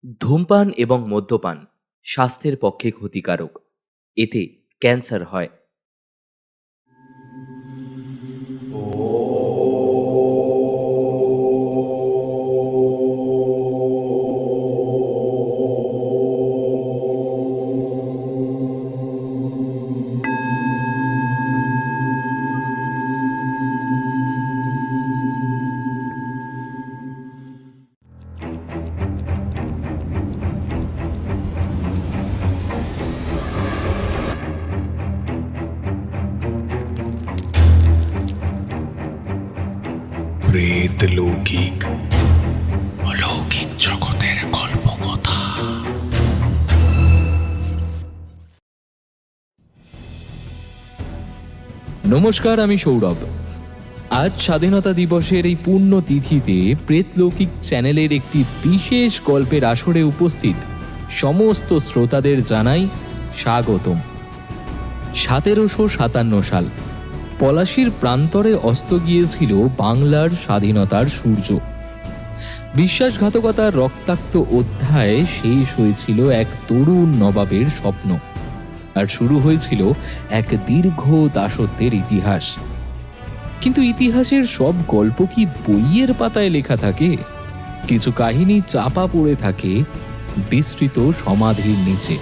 ধূমপান এবং মদ্যপান স্বাস্থ্যের পক্ষে ক্ষতিকারক। এতে ক্যান্সার হয়। প্রেত লৌকিক অলৌকিক জগতের কল্পকথা। নমস্কার, আমি সৌরভ। আজ স্বাধীনতা দিবসের এই পূর্ণ তিথিতে প্রেতলৌকিক চ্যানেলের একটি বিশেষ গল্পের আসরে উপস্থিত সমস্ত শ্রোতাদের জানাই স্বাগতম। 1757 সাল পলাশীর প্রান্তরে অস্ত গিয়েছিল বাংলার স্বাধীনতার সূর্য। বিশ্বাসঘাতকতার রক্তাক্ত অধ্যায় শেষ হয়েছিল এক তরুণ নবাবের স্বপ্ন, আর শুরু হয়েছিল এক দীর্ঘ দাসত্বের ইতিহাস। কিন্তু ইতিহাসের সব গল্প কি বইয়ের পাতায় লেখা থাকে? কিছু কাহিনী চাপা পড়ে থাকে বিস্তৃত সমাধির নিচে,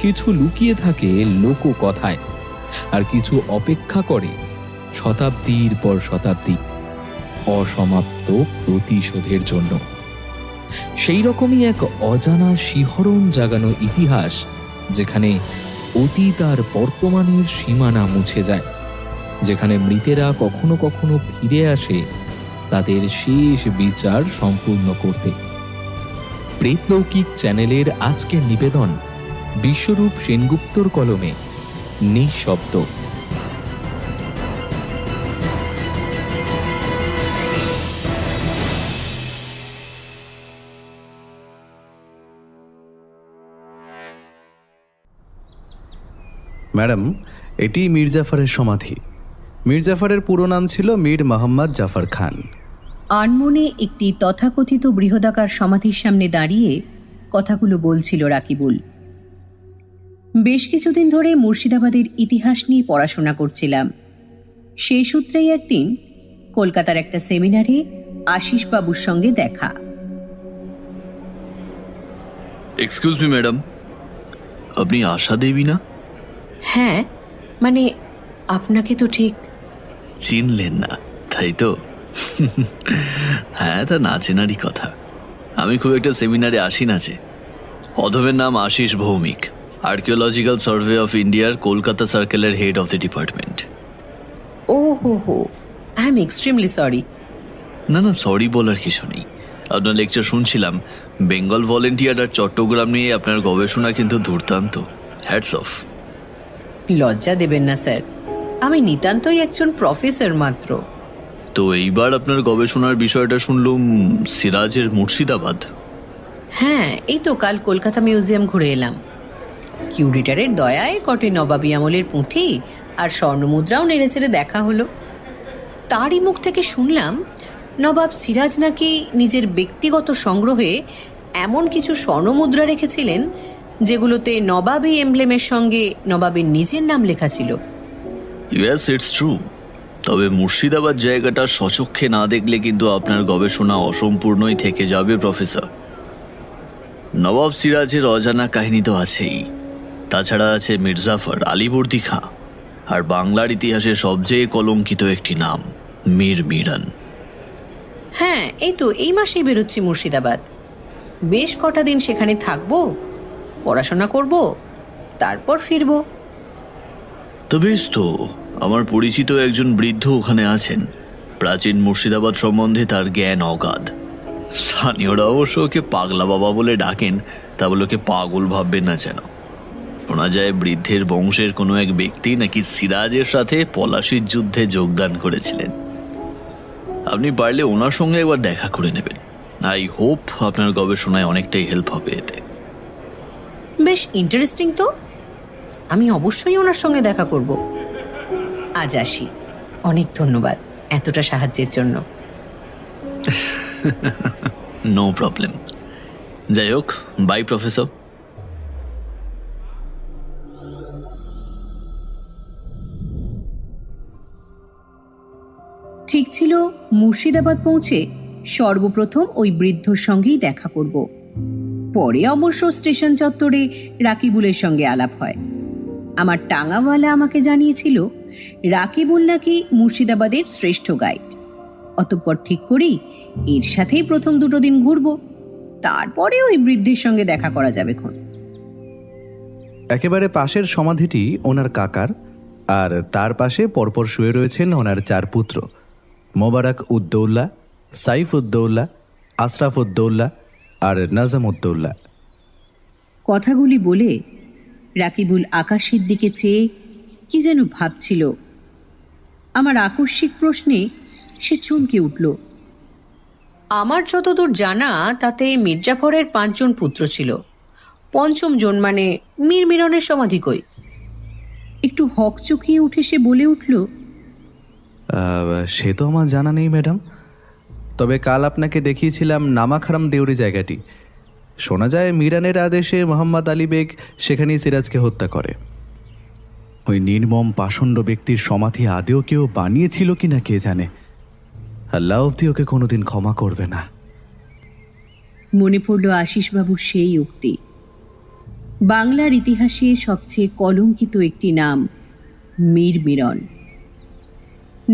কিছু লুকিয়ে থাকে লোককথায়, আর কিছু অপেক্ষা করে শতাব্দীর পর শতাব্দী অসমাপ্ত প্রতিশোধের জন্য। সেই রকমই এক অজানা শিহরণ জাগানো ইতিহাস, যেখানে অতীত আর বর্তমানের সীমানা মুছে যায়, যেখানে মৃতেরা কখনো কখনো ফিরে আসে তাদের শেষ বিচার সম্পূর্ণ করতে। প্রেতলৌকিক চ্যানেলের আজকের নিবেদন বিশ্বরূপ সেনগুপ্তর কলমে নিঃশব্দ। ম্যাডাম, এটি মীর জাফরের সমাধি। মীর জাফরের পুরো নাম ছিল মীর মোহাম্মদ জাফর খান। আনমনে একটি তথাকথিত বৃহদাকার সমাধির সামনে দাঁড়িয়ে কথাগুলো বলছিল রাকিবুল। বেশ কিছুদিন ধরে মুর্শিদাবাদের ইতিহাস নিয়ে পড়াশোনা করছিলাম। সেই সূত্রেই একদিন কলকাতার একটা সেমিনারে আশিস বাবুর সঙ্গে দেখা। এক্সকিউজ মি ম্যাডাম, আপনি আশা দেবী না? হ্যাঁ, মানে আপনাকে তো ঠিক চিনলেন না, তাই তো? হ্যাঁ, তা না চেনারই কথা। আমি খুব একটা সেমিনারে আসি না যে। অধমের নাম Ashis Bhowmik, archaeological survey of ইন্ডিয়ার কলকাতা সার্কেলের হেড অফ দ্য ডিপার্টমেন্ট। ও হো, আই এম এক্সট্রিমলি সরি। না না, সরি বলার কিছু নেই। আপনার লেকচার শুনছিলাম, বেঙ্গল ভলেন্টিয়ার আর চট্টগ্রাম নিয়ে আপনার গবেষণা কিন্তু দুর্দান্ত। Hats off. লজ্জা দেবেন না স্যার, আমি নিতান্তই একজন প্রফেসর মাত্র। তো এইবার আপনার গবেষণার বিষয়টা শুনলুম সিরাজের মুর্শিদাবাদ। হ্যাঁ, এই তো কাল কলকাতা মিউজিয়াম ঘুরে এলাম। কিউরেটারের দয়ায় কটে নবাবী আমলের পুঁথি আর স্বর্ণমুদ্রাও নেড়েচেড়ে দেখা হলো। তারই মুখ থেকে শুনলাম নবাব সিরাজ নাকি নিজের ব্যক্তিগত সংগ্রহে এমন কিছু স্বর্ণমুদ্রা রেখেছিলেন যেগুলোতে নবাবী এমব্লেমের সঙ্গে নবাবের নিজের নাম লেখা ছিল। Yes, it's true. তবে মুর্শিদাবাদ জায়গাটা সচক্ষে না দেখলে কিন্তু আপনার গবেষণা অসম্পূর্ণই থেকে যাবে প্রফেসর। নবাব সিরাজের অজানা কাহিনী তো আছেই, তাছাড়া আছে মির্জাফর, আলীবর্দী খাঁ, আর বাংলার ইতিহাসে সবচেয়ে কলঙ্কিত একটি নাম মীর মিরান। হ্যাঁ, এই তো এই মাসেই বেরোচ্ছি মুর্শিদাবাদ। বেশ কটা দিন সেখানে থাকবো, পড়াশোনা করব, তারপর ফিরবো। তো বেশ, তো আমার পরিচিত একজন বৃদ্ধ ওখানে আছেন। প্রাচীন মুর্শিদাবাদ সম্বন্ধে তার জ্ঞান অগাধ। স্থানীয়রা অবশ্য ওকে পাগলা বাবা বলে ডাকেন, তা বলে ওকে পাগল ভাববেন না যেন। শোনা যায় বৃদ্ধের বংশের কোনো এক ব্যক্তি নাকি সিরাজের সাথে পলাশীর যুদ্ধে যোগদান করেছিলেন। আপনি পারলে ওনার সঙ্গে একবার দেখা করে নেবেন। আই হোপ আপনার গবেষণায় অনেকটাই হেল্প হবে এতে। বেশ ইন্টারেস্টিং তো, আমি অবশ্যই ওনার সঙ্গে দেখা করব। আজ আসি, অনেক ধন্যবাদ এতটা সাহায্যের জন্য। No problem. যাই হোক, বাই প্রফেসর। ঠিক ছিল মুর্শিদাবাদ পৌঁছে সর্বপ্রথম ওই বৃদ্ধর সঙ্গেই দেখা করব। পরে অবশ্য স্টেশন চত্বরে রাকিবুলের সঙ্গে আলাপ হয়। আমার টাঙাওয়ালা আমাকে জানিয়েছিল রাকিবুল নাকি মুর্শিদাবাদের শ্রেষ্ঠ গাইড। অতঃপর ঠিক করি এর সাথেই প্রথম 2 দিন ঘুরব, তারপরে ওই বৃদ্ধের সঙ্গে দেখা করা যাবে খন। একেবারে পাশের সমাধিটি ওনার কাকার, আর তার পাশে পরপর শুয়ে রয়েছেন ওনার 4 পুত্র, মোবারক উদ্দৌলা, সাইফ উদ্দৌলা, আশরাফ উদ্দৌলা আর নাজম উদ্দৌলা। কথাগুলি বলে রাকিবুল আকাশের দিকে চেয়ে কি যেন ভাবছিল। আমার আকস্মিক প্রশ্নে সে চমকে উঠল। আমার যতদূর জানা তাতে মির্জাফরের 5 জন পুত্র ছিল, 5ম জন মানে মীর মিরনের সমাধি কই? একটু হকচকিয়ে উঠে সে বলে উঠল, সে তো আমার জানা নেই ম্যাডাম, তবে কাল আপনাকে দেখিয়েছিলাম নামাখারাম দেউরি জায়গাটি। শোনা যায় মিরানের আদেশে মোহাম্মদ আলী বেগ সেখানেই সিরাজকে হত্যা করে। ওই নির্মম পাষণ্ড ব্যক্তির সমাধি আদেও কেউ বানিয়েছিল কিনা কে জানে। আল্লাহ অব্দি ওকে কোনোদিন ক্ষমা করবে না। মনে পড়ল আশিসবাবুর সেই উক্তি, বাংলার ইতিহাসে সবচেয়ে কলঙ্কিত একটি নাম মীর মিরন।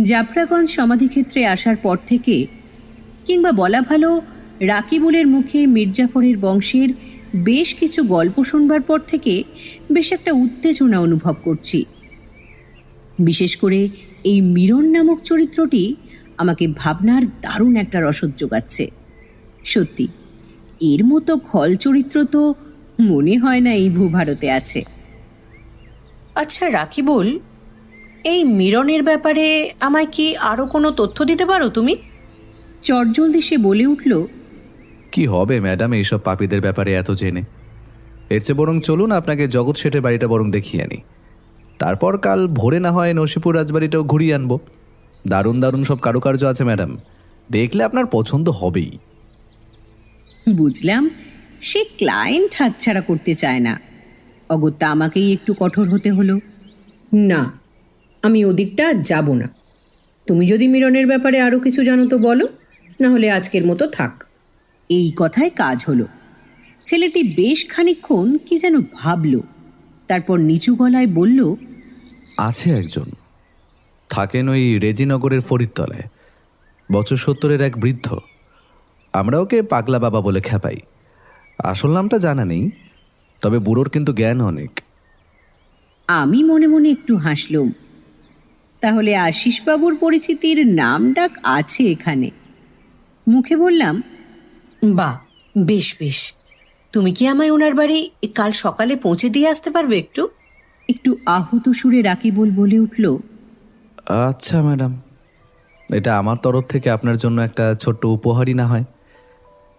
জাফরাগঞ্জ সমাধিক্ষেত্রে আসার পর থেকে, কিংবা বলা ভালো রাকিবুলের মুখে মির্জাফরের বংশের বেশ কিছু গল্প শুনবার পর থেকে বেশ একটা উত্তেজনা অনুভব করছি। বিশেষ করে এই মিরন নামক চরিত্রটি আমাকে ভাবনার দারুণ একটা রসদ যোগাচ্ছে। সত্যি এর মতো খল চরিত্র তো মনে হয় না এই ভূভারতে আছে। আচ্ছা রাকিবুল, এই মিরনের ব্যাপারে আমায় কি আরও কোনো তথ্য দিতে পারো তুমি? চটজলদি সে বলে উঠল, কি হবে ম্যাডাম এইসব পাপীদের ব্যাপারে এত জেনে? এর চেয়ে বরং চলুন আপনাকে জগৎ শেঠের বাড়িটা বরং দেখিয়ে আনি, তারপর কাল ভোরে না হয় নসিপুর রাজবাড়িটাও ঘুরিয়ে আনবো। দারুণ দারুণ সব কারুকার্য আছে ম্যাডাম, দেখলে আপনার পছন্দ হবেই। বুঝলাম সে ক্লায়েন্ট হাতছাড়া করতে চায় না, অগত্যা আমাকেই একটু কঠোর হতে হলো। না, আমি ওদিকটা যাব না। তুমি যদি মিরনের ব্যাপারে আরও কিছু জানো তো বলো, না হলে আজকের মতো থাক। এই কথায় কাজ হলো। ছেলেটি বেশ খানিকক্ষণ কি যেন ভাবল, তারপর নিচু গলায় বলল, আছে একজন, থাকেন ওই রেজিনগরের ফরিদতলায়, বছর 70-এর এক বৃদ্ধ। আমরা ওকে পাগলা বাবা বলে খেপাই। আসল নামটা জানা নেই, তবে বুড়োর কিন্তু জ্ঞান অনেক। আমি মনে মনে একটু হাসলুম। তাহলে আশিসবাবুর পরিচিতির নাম ডাক আছে এখানে। মুখে বললাম, বাহ, বেশ বেশ। তুমি কি আমায় ওনার বাড়ি কাল সকালে পৌঁছে দিয়ে আসতে পারবে? একটু একটু আহত সুরে রাকিবুল বলে উঠল, আচ্ছা ম্যাডাম, এটা আমার তরফ থেকে আপনার জন্য একটা ছোট্ট উপহারই না হয়।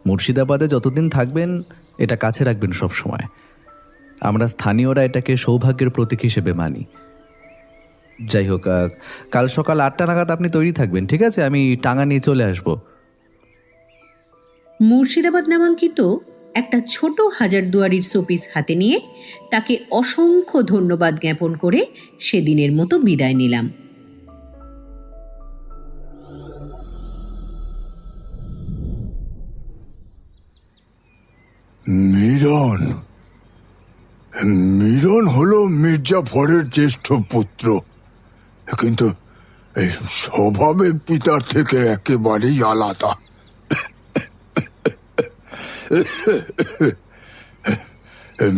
মুর্শিদাবাদে যতদিন থাকবেন এটা কাছে রাখবেন সব সময়। আমরা স্থানীয়রা এটাকে সৌভাগ্যের প্রতীক হিসেবে মানি। যাই হোক, কাল সকাল 8টা নাগাদ আপনি তৈরি থাকবেন, ঠিক আছে? আমি টাঙা নিয়ে চলে আসব। মুর্শিদাবাদ নামাঙ্কিত একটা ছোট হাজারদুয়ারির শোপিস হাতে নিয়ে তাকে অসংখ্য ধন্যবাদ জ্ঞাপন করে সেদিনের মতো বিদায় নিলাম। মিরন মিরন হলো মির্জাফরের জ্যেষ্ঠ পুত্র, কিন্তু এই স্বভাবে পিতার থেকে একেবারেই আলাদা।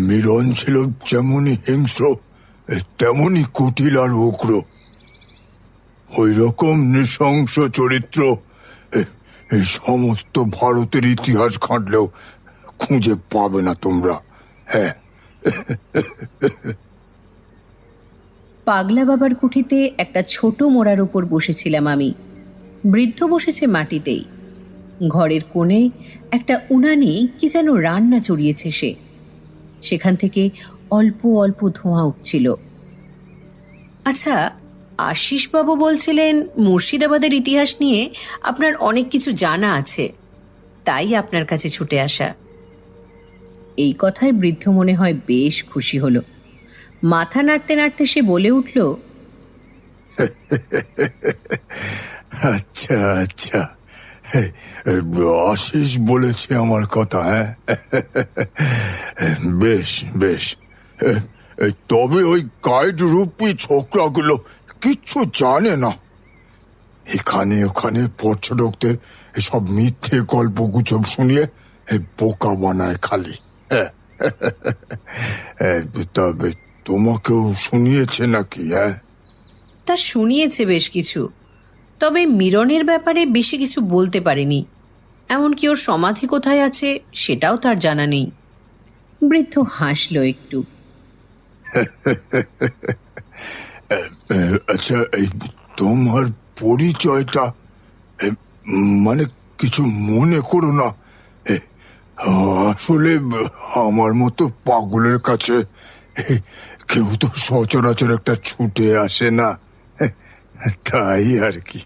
মিরন ছিল যেমনই হিংস্র তেমনই কুটিল আর উগ্র। ওই রকম নৃশংস চরিত্র এই সমস্ত ভারতের ইতিহাস ঘাঁটলেও খুঁজে পাবে না তোমরা। হ্যাঁ, পাগলা বাবার কুঠিতে একটা ছোট মোড়ার উপর বসেছিলাম আমি। বৃদ্ধ বসেছে মাটিতেই। ঘরের কোণে একটা উনানে কি যেন রান্না চড়িয়েছে সে। সেখান থেকে অল্প অল্প ধোঁয়া উঠছিল। আচ্ছা, আশিসবাবু বলছিলেন মুর্শিদাবাদের ইতিহাস নিয়ে আপনার অনেক কিছু জানা আছে, তাই আপনার কাছে ছুটে আসা। এই কথায় বৃদ্ধ মনে হয় বেশ খুশি হলো। মাথা নাড়তে নাড়তে সে বলে উঠল, আচ্ছা আচ্ছা, আশিস বলেছে আমার কথা। হ্যাঁ, বেশ বেশ। তবে ওই গাইড রূপী ছোকরাগুলো কিচ্ছু জানে না। এখানে ওখানে পর্যটকদের সব মিথ্যে গল্প গুজব শুনিয়ে বোকা বানায় খালি। তবে তোমাকেও শুনিয়েছে নাকি? হ্যাঁ, তা শুনিয়েছে বেশ কিছু, তবে মিরনের ব্যাপারে বেশি কিছু বলতে পারেনি। এমনকি ওর সমাধি কোথায় আছে সেটাও তার জানা নেই। বৃদ্ধ হাসল একটু। আচ্ছা, এই তোমার পরিচয়টা, মানে কিছু মনে করো না। আসলে আমার মতো পাগলের কাছে কেউ তো সচরাচর একটা ছুটে আসে না, তাই আর কি।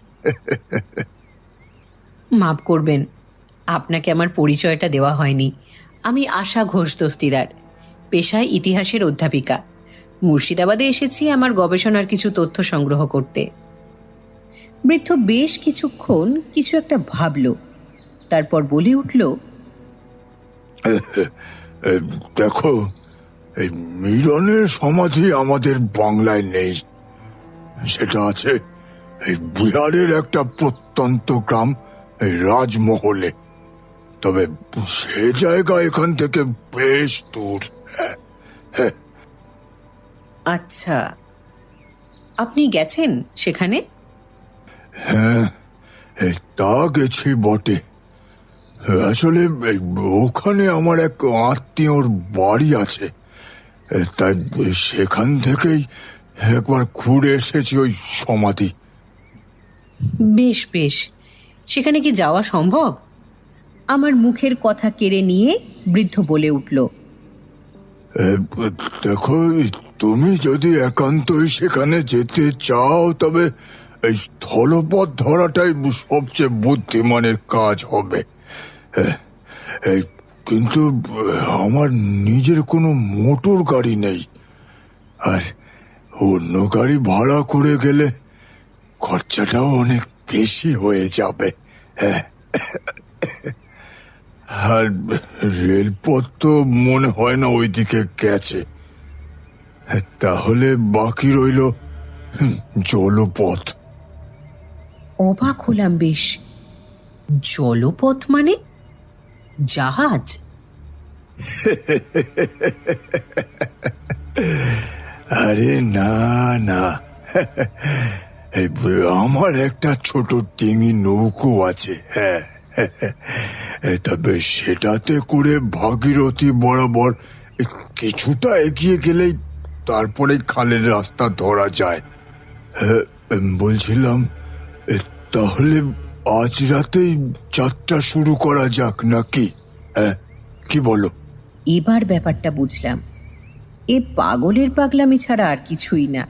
মাফ করবেন, আপনাকে আমার পরিচয়টা দেওয়া হয়নি। আমি আশা ঘোষ দস্তিদার, পেশায় ইতিহাসের অধ্যাপিকা। মুর্শিদাবাদে এসেছি আমার গবেষণার কিছু তথ্য সংগ্রহ করতে। বৃদ্ধ বেশ কিছুক্ষণ কিছু একটা ভাবল, তারপর বলে উঠল, দেখো, এই মিলনের সমাধি আমাদের বাংলায় নেই। সেটা আছে এই বিহারের একটা প্রত্যন্ত গ্রাম, এই রাজমহলে। তবে সে জায়গা এখান থেকে বেশ দূর। আচ্ছা, আপনি গেছেন সেখানে? হ্যাঁ, তা গেছি বটে। আসলে ওখানে আমার এক আত্মীয়র বাড়ি আছে, তাই সেখান থেকেই একবার ঘুরে এসেছি ওই সমাধি। বেশ বেশ, সেখানে কি যাওয়া সম্ভব? আমার মুখের কথা কেড়ে নিয়ে বৃদ্ধ বলে উঠল, দেখো, তুমি যদি একান্তই সেখানে যেতে চাও তবে এই স্থলপথ ধরাটাই সবচেয়ে বুদ্ধিমানের কাজ হবে। কিন্তু আমার নিজের কোনো মোটর গাড়ি নেই, আর অন্য গাড়ি ভাড়া করে গেলে খরচাটাও অনেক বেশি হয়ে যাবে। আর রেলপথ তো মনে হয় না ওইদিকে গেছে। তাহলে বাকি রইল জলপথ। অবাক হলাম বেশ। জলপথ মানে জাহাজ? আরে না না, আমার একটা ছোট ডিঙি নৌকো আছে। হ্যাঁ, তবে সেটাতে করে ভাগীরথী বরাবর কিছুটা এগিয়ে গেলেই তারপরে খালের রাস্তা ধরা যায়। বলছিলাম, তাহলে আজ রাতেই যাত্রা শুরু করা যাক নাকি? কি বলো? এবার ব্যাপারটা বুঝলাম। এ পাগলের পাগলামি ছাড়া আর কিছুই না।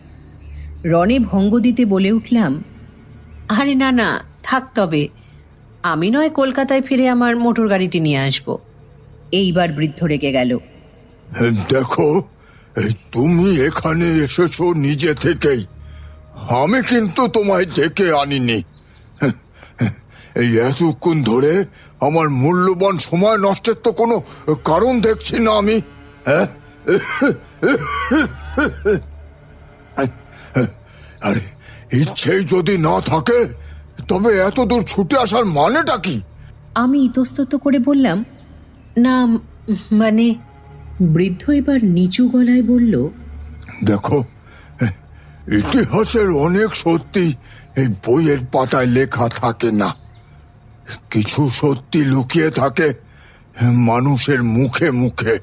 রণে ভঙ্গ দিতে বলে উঠলাম, আরে না না, থাক, তবে আমি নয় কলকাতায় ফিরে আমার মোটর গাড়িটি নিয়ে আসব। এইবার বৃদ্ধ রেগে গেল। দেখো, তুমি এখানে এসেছো নিজে থেকেই, আমি কিন্তু তোমায় ডেকে আনিনি। এই এতক্ষণ ধরে আমার মূল্যবান সময় নষ্টের তো কোনো কারণ দেখছি না আমি। হ্যাঁ, আরে ইচ্ছেই যদি না থাকে তবে এত দূর ছুটে আসার মানেটা কি? আমি ইতস্তত করে বললাম, না মানে। বৃদ্ধ এবার নিচু গলায় বলল, দেখো, ইতিহাসের অনেক সত্যি এই বইয়ের পাতায় লেখা থাকে না। কিছু সত্যি লুকিয়ে থাকে মানুষের মুখে মুখে,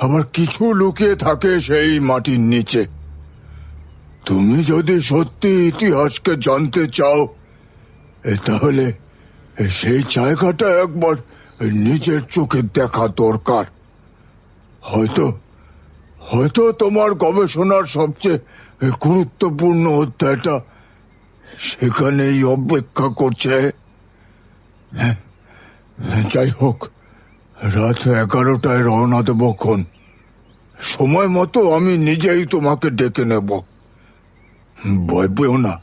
আবার কিছু লুকিয়ে থাকে সেই মাটির নিচে। তুমি যদি সত্যি ইতিহাসকে জানতে চাও তাহলে সেই জায়গাটা একবার নিজের চোখে দেখা দরকার। হয়তো তোমার গবেষণার সবচেয়ে গুরুত্বপূর্ণ অধ্যায়টা সেখানেই অপেক্ষা করছে। যাই হোক, রাত 11টায় রওনা দেবক্ষণ। সময় মতো আমি নিজেই তোমাকে ডেকে নেব। ভয় পেও না,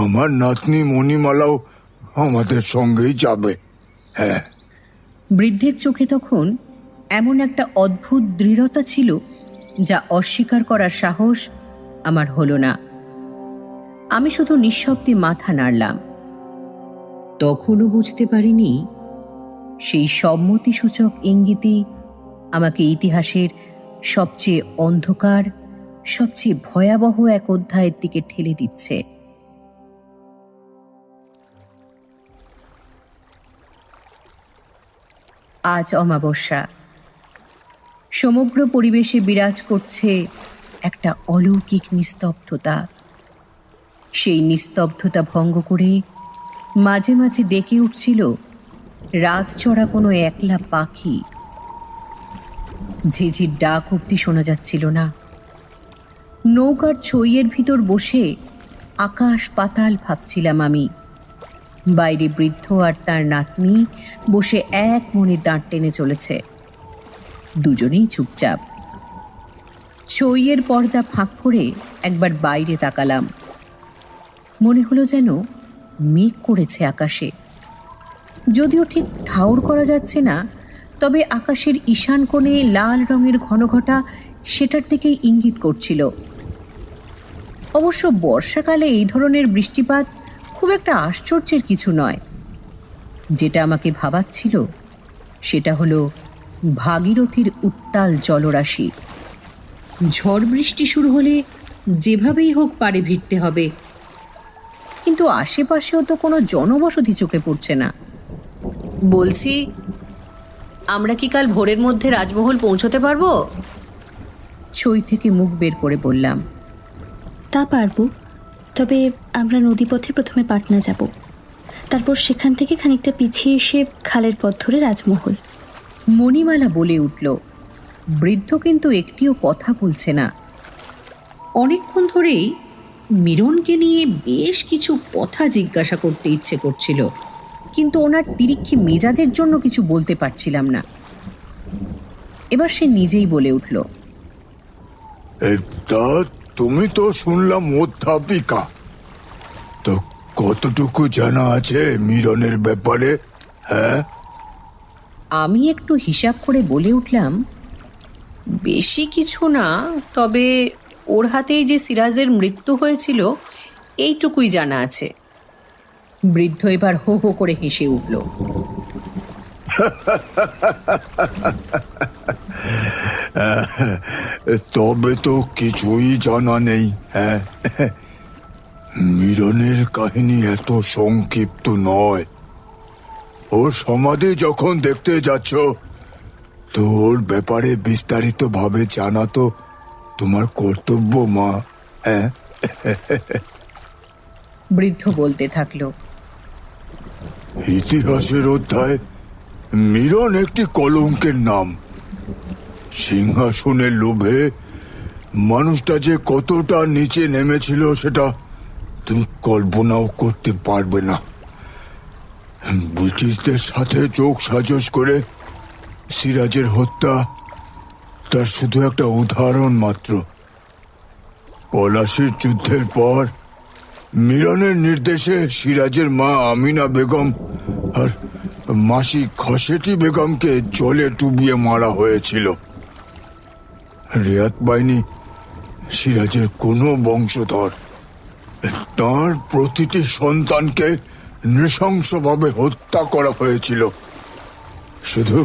আমার নাতনি মণিমালাও আমাদের সঙ্গেই যাবে। হ্যাঁ। বৃদ্ধের চোখে তখন এমন একটা অদ্ভুত দৃঢ়তা ছিল যা অস্বীকার করার সাহস আমার হলো না। আমি শুধু নিঃশব্দে মাথা নাড়লাম। তখনও বুঝতে পারিনি সেই সম্মতিসূচক ইঙ্গিতই আমাকে ইতিহাসের সবচেয়ে অন্ধকার, সবচেয়ে ভয়াবহ এক অধ্যায়ের দিকে ঠেলে দিচ্ছে। আজ অমাবস্যা। সমগ্র পরিবেশে বিরাজ করছে একটা অলৌকিক নিস্তব্ধতা। সেই নিস্তব্ধতা ভঙ্গ করে মাঝে মাঝে ডেকে উঠছিল রাত চড়া কোনো একলা পাখি। ঝিঝির ডাক অব্দি শোনা যাচ্ছিল না। নৌকার ছইয়ের ভিতর বসে আকাশ পাতাল ভাবছিলাম আমি। বাইরে বৃদ্ধ আর তার নাতনি বসে এক মনে দাঁড় টেনে চলেছে। দুজনেই চুপচাপ। ছইয়ের পর্দা ফাঁক করে একবার বাইরে তাকালাম। মনে হলো যেন মেঘ করেছে আকাশে। যদিও ঠিক ঠাউর করা যাচ্ছে না, তবে আকাশের ঈশান কোণে লাল রঙের ঘনঘটা সেটার দিকেই ইঙ্গিত করছিল। অবশ্য বর্ষাকালে এই ধরনের বৃষ্টিপাত খুব একটা আশ্চর্যের কিছু নয়। যেটা আমাকে ভাবাচ্ছিল সেটা হলো ভাগীরথীর উত্তাল জলরাশি। ঝড় বৃষ্টি শুরু হলে যেভাবেই হোক পাড়ে ভিড়তে হবে, কিন্তু আশেপাশেও তো কোনো জনবসতি চোখে পড়ছে না। বলছি, আমরা কি কাল ভোরের মধ্যে রাজমহল পৌঁছতে পারবো? ছই থেকে মুখ বের করে বললাম। তা পারবো, তবে আমরা নদীপথে প্রথমে পাটনা যাব, তারপর সেখান থেকে খানিকটা পিছিয়ে এসে খালের পথ ধরে রাজমহল। মণিমালা বলে উঠল। বৃদ্ধ কিন্তু একটিও কথা বলছে না। অনেকক্ষণ ধরেই মিরনকে নিয়ে বেশ কিছু কথা জিজ্ঞাসা করতে ইচ্ছে করছিল, কিন্তু ওনার তিরিক্ষি মেজাজের জন্য কিছু বলতে পারছিলাম না। এবার সে নিজেই বলে উঠল। তা তুমি তো শুনলাম অধ্যাপিকা, তো কতটুকু জানা আছে মিরনের ব্যাপারে? হ্যাঁ। আমি একটু হিসাব করে বলে উঠলাম, বেশি কিছু না, তবে ওর হাতেই যে সিরাজের মৃত্যু হয়েছিল এইটুকুই জানা আছে। বৃদ্ধ এবার হো হো করে হেসে উঠল। তবে তো কিছুই জানা নেই। হ্যাঁ, মিরনের কাহিনী এত সংক্ষিপ্ত নয়। ওর সমাধি যখন দেখতে যাচ্ছ, তো ওর ব্যাপারে বিস্তারিত ভাবে জানা তো তোমার কর্তব্য, মা। হ্যাঁ। বৃদ্ধ বলতে থাকলো। ইতিহাসের অধ্যায় মিরন একটি কলঙ্কের নাম। সিংহাসনের লোভে মানুষটা যে কতটা নিচে নেমেছিল সেটা তুমি কল্পনাও করতে পারবে না। ব্রিটিশদের সাথে যোগ সাজস করে সিরাজের হত্যা তার শুধু একটা উদাহরণ মাত্র। পলাশির যুদ্ধের পর মিরনের নির্দেশে সিরাজের মা আমিনা বেগম আর মাসি খসেটি বেগমকে জলে ডুবিয়ে মারা হয়েছিল। রিয়াত বাহিনী সিরাজের কোনো বংশধর তার প্রতিটি সন্তানকে নৃশংসভাবে হত্যা করা হয়েছিল। শুধু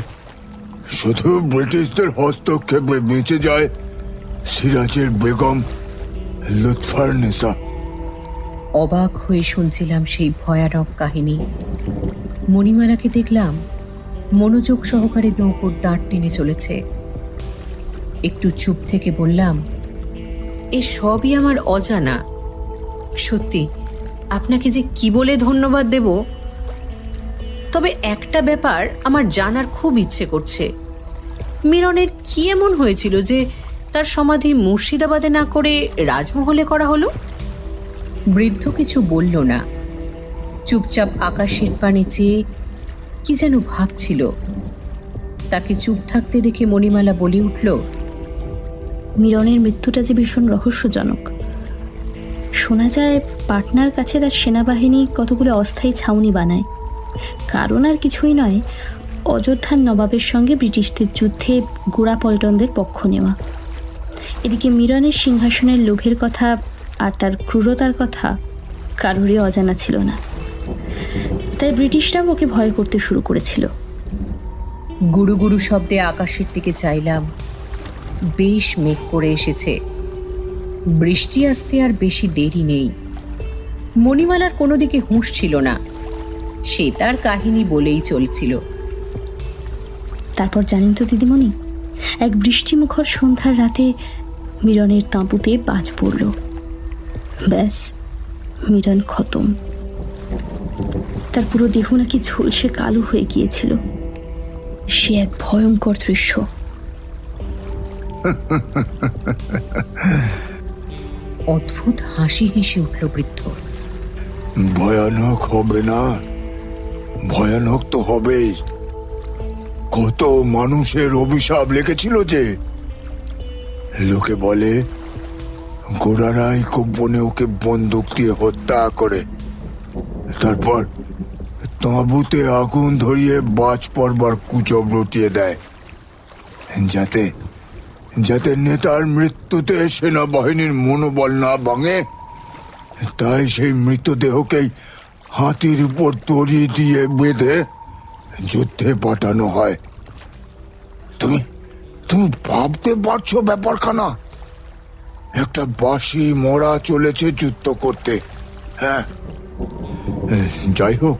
শুধু ব্রিটিশদের হস্তক্ষেপে বেঁচে যায় সিরাজের বেগম লুৎফারনেসা। অবাক হয়ে শুনছিলাম সেই ভয়ানক কাহিনী। মণিমালাকে দেখলাম মনোযোগ সহকারে নৌকোর দাঁড় টেনে চলেছে। একটু চুপ থেকে বললাম, এ সবই আমার অজানা। সত্যি আপনাকে যে কি বলে ধন্যবাদ দেব, তবে একটা ব্যাপার আমার জানার খুব ইচ্ছে করছে। মিরনের কি এমন হয়েছিল যে তার সমাধি মুর্শিদাবাদে না করে রাজমহলে করা হলো? বৃদ্ধ কিছু বলল না, চুপচাপ আকাশের পানে চেয়ে কি যেন ভাবছিল। তাকে চুপ থাকতে দেখে মণিমালা বলে উঠল, মিরনের মৃত্যুটা যে ভীষণ রহস্যজনক। শোনা যায় পাটনার কাছে তার সেনাবাহিনী কতগুলো অস্থায়ী ছাউনি বানায়। কারণ আর কিছুই নয়, অযোধ্যার নবাবের সঙ্গে ব্রিটিশদের যুদ্ধে গোড়াপল্টনদের পক্ষ নেওয়া। এদিকে মিরনের সিংহাসনের লোভের কথা আর তার ক্রূরতার কথা কারোরই অজানা ছিল না। তাই ব্রিটিশরাও ওকে ভয় করতে শুরু করেছিল। গুরু গুরু শব্দে আকাশের দিকে চাইলাম। বেশ মেঘ করে এসেছে, বৃষ্টি আসতে আর বেশি দেরি নেই। মণিমালার কোনো দিকে হুঁশ ছিল না, সে তার কাহিনী বলেই চলছিল। তারপর জানেন তো দিদিমণি, এক বৃষ্টিমুখর সন্ধ্যার রাতে মিরনের তাঁবুতে বাজ পড়ল। ব্যাস, মিরন খতম। তার পুরো দেহ নাকি ঝলসে কালো হয়ে গিয়েছিল। সে এক ভয়ঙ্কর দৃশ্য। অদ্ভুত হাসি হেসে উঠল বৃদ্ধ। ভয়ানক হবে না? ভয়ানক তো হবেই। কত মানুষের অভিশাপ লেগেছিল যে। লোকে বলে গোড়ারাই গোপনে ওকে বন্দুক দিয়ে হত্যা করে, তারপর তাঁবুতে আগুন ধরিয়ে বাজ পড়বার কুচব রটিয়ে দেয়, যাতে যাতে নেতার মৃত্যুতে সেনাবাহিনীর মনোবল না ভাঙে। তাই সেই মৃতদেহকেই হাতির উপর দড়ি দিয়ে বেঁধে যুদ্ধে পাঠানো হয়। তুমি তুমি ভাবতে পারছো ব্যাপারখানা? একটা বাঁশি মরা চলেছে যুদ্ধ করতে। হ্যাঁ, যাই হোক,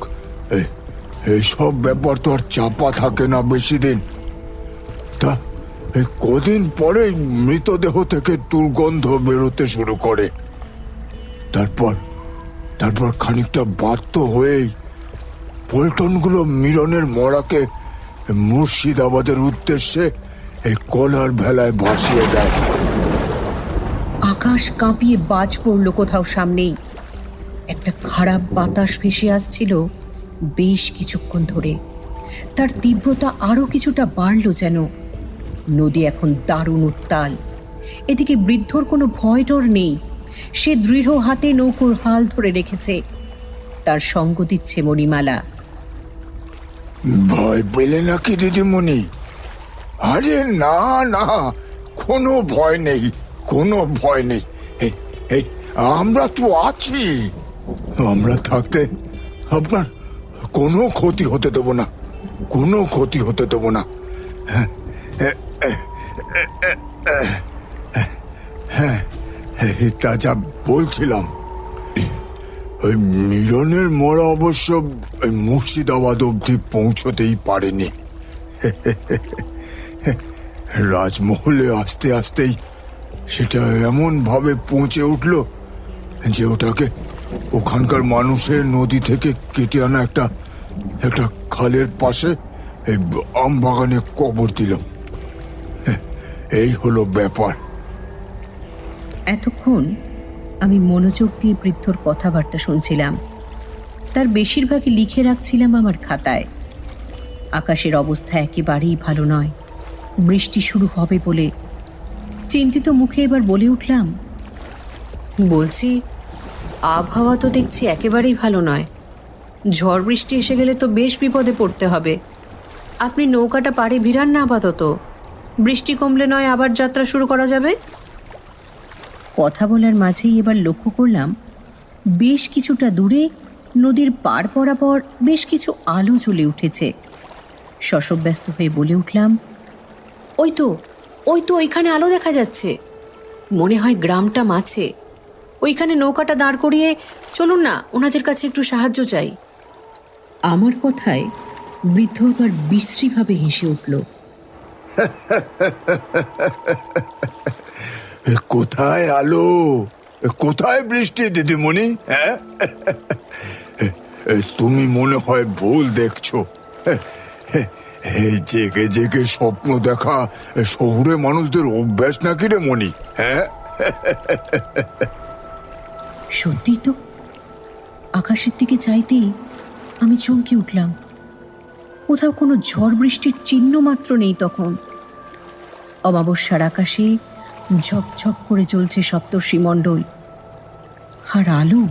এইসব ব্যাপার তো আর চাপা থাকে না বেশি দিন। তা কদিন পরে মৃতদেহ থেকে দুর্গন্ধ বেরোতে শুরু করে। তারপর খানিকটা বাধ্য হয়েই পল্টনগুলো মিরনের মরাকে মুর্শিদাবাদের উদ্দেশ্যে এই কলার ভেলায় ভাসিয়ে দেয়। আকাশ কাঁপিয়ে বাজ পড়ল কোথাও সামনেই। একটা খারাপ বাতাস ভেসে আসছিল বেশ কিছুক্ষণ ধরে। তার তীব্রতা আরো কিছুটা বাড়ল যেন। নদী এখন দারুণ উত্তাল। এদিকে বৃদ্ধর কোনো ভয় ডর নেই। সে দৃঢ় হাতে নৌকোর হাল ধরে রেখেছে। তার সঙ্গ দিচ্ছে মণিমালা। ভয় পেলে নাকি দিদিমণি? আরে না না, কোনো ভয় নেই, কোনো ভয় নেই। এই আমরা তো আছি। আমরা থাকতে আপনার কোনো ক্ষতি হতে দেব না, কোনো ক্ষতি হতে দেব না। তা যা বলছিলাম, ওই মিরনের মরা অবশ্য ওই মুর্শিদাবাদ অবধি পৌঁছতেই পারেনি। রাজমহলে আস্তে আস্তেই সেটা এমন ভাবে পৌঁছে উঠল যে ওটাকে ওখানকার মানুষের নদী থেকে কেটে আনা একটা খালের পাশে এই আম বাগানে কবর দিল। এই হলো ব্যাপার। এতক্ষণ আমি মনোযোগ দিয়ে বৃদ্ধর কথাবার্তা শুনছিলাম। তার বেশিরভাগই লিখে রাখছিলাম আমার খাতায়। আকাশের অবস্থা একেবারেই ভালো নয়, বৃষ্টি শুরু হবে বলে। চিন্তিত মুখে এবার বলে উঠলাম, বলছি আবহাওয়া তো দেখছি একেবারেই ভালো নয়। ঝড় বৃষ্টি এসে গেলে তো বেশ বিপদে পড়তে হবে। আপনি নৌকাটা পাড়ে ভিড়ান না আপাতত, বৃষ্টি কমলে নয় আবার যাত্রা শুরু করা যাবে। কথা বলার মাঝেই এবার লক্ষ্য করলাম বেশ কিছুটা দূরে নদীর পার বরাবর বেশ কিছু আলো জ্বলে উঠেছে। শশব্যস্ত হয়ে বলে উঠলাম, ওই তো ওইখানে আলো দেখা যাচ্ছে। মনে হয় গ্রামটা মাছে। ওইখানে নৌকাটা দাঁড় করিয়ে চলুন না, ওনাদের কাছে একটু সাহায্য চাই। আমার কথায় বৃদ্ধ আবার বিশ্রীভাবে হেসে উঠল। কোথায় আলো, কোথায় বৃষ্টি দিদিমণি? হ্যাঁ, তুমি মনে হয় ভুল দেখছো। এই জেগে জেগে স্বপ্ন দেখা শহুরে মানুষদের অভ্যাস নাকি রে মণি? হ্যাঁ, সত্যি তো। আকাশের দিকে চাইতেই আমি চমকে উঠলাম। কোথাও কোনো ঝড় বৃষ্টির চিহ্ন মাত্র নেই তখন। অমাবস্যার আকাশে ঝকঝক করে চলছে সপ্তর্ষিমণ্ডল, আর আলো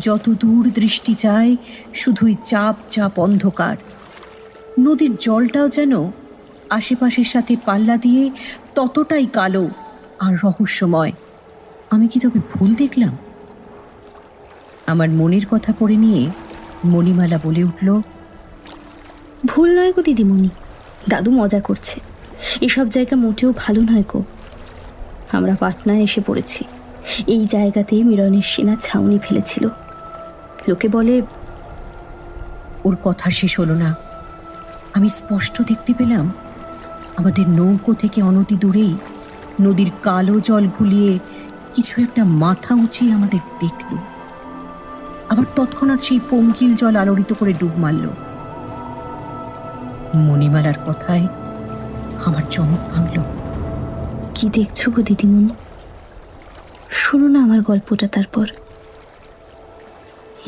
যত দূর দৃষ্টি যায় শুধুই চাপ চাপ অন্ধকার। নদীর জলটাও যেন আশেপাশের সাথে পাল্লা দিয়ে ততটাই কালো আর রহস্যময়। আমি কি তবে ভুল দেখলাম? আমার মনের কথা পড়ে নিয়ে মণিমালা বলে উঠল, ভুল নয় গো দিদিমণি, দাদু মজা করছে। এসব জায়গা মোটেও ভালো নয় গো। আমরা পাটনায় এসে পড়েছি। এই জায়গাতেই মিরনের সেনা ছাউনি ফেলেছিল। লোকে বলে। ওর কথা শেষ হলো না। আমি স্পষ্ট দেখতে পেলাম আমাদের নৌকো থেকে অনতি দূরেই নদীর কালো জল ঘুলিয়ে কিছু একটা মাথা উঁচিয়ে আমাদের দেখল, আবার তৎক্ষণাৎ সেই পঙ্কিল জল আলোড়িত করে ডুব মারল। মণিমালার কথায় আমার চমক ভাঙল। কি দেখছো গো দিদিমণি? শোনো না আমার গল্পটা তারপর।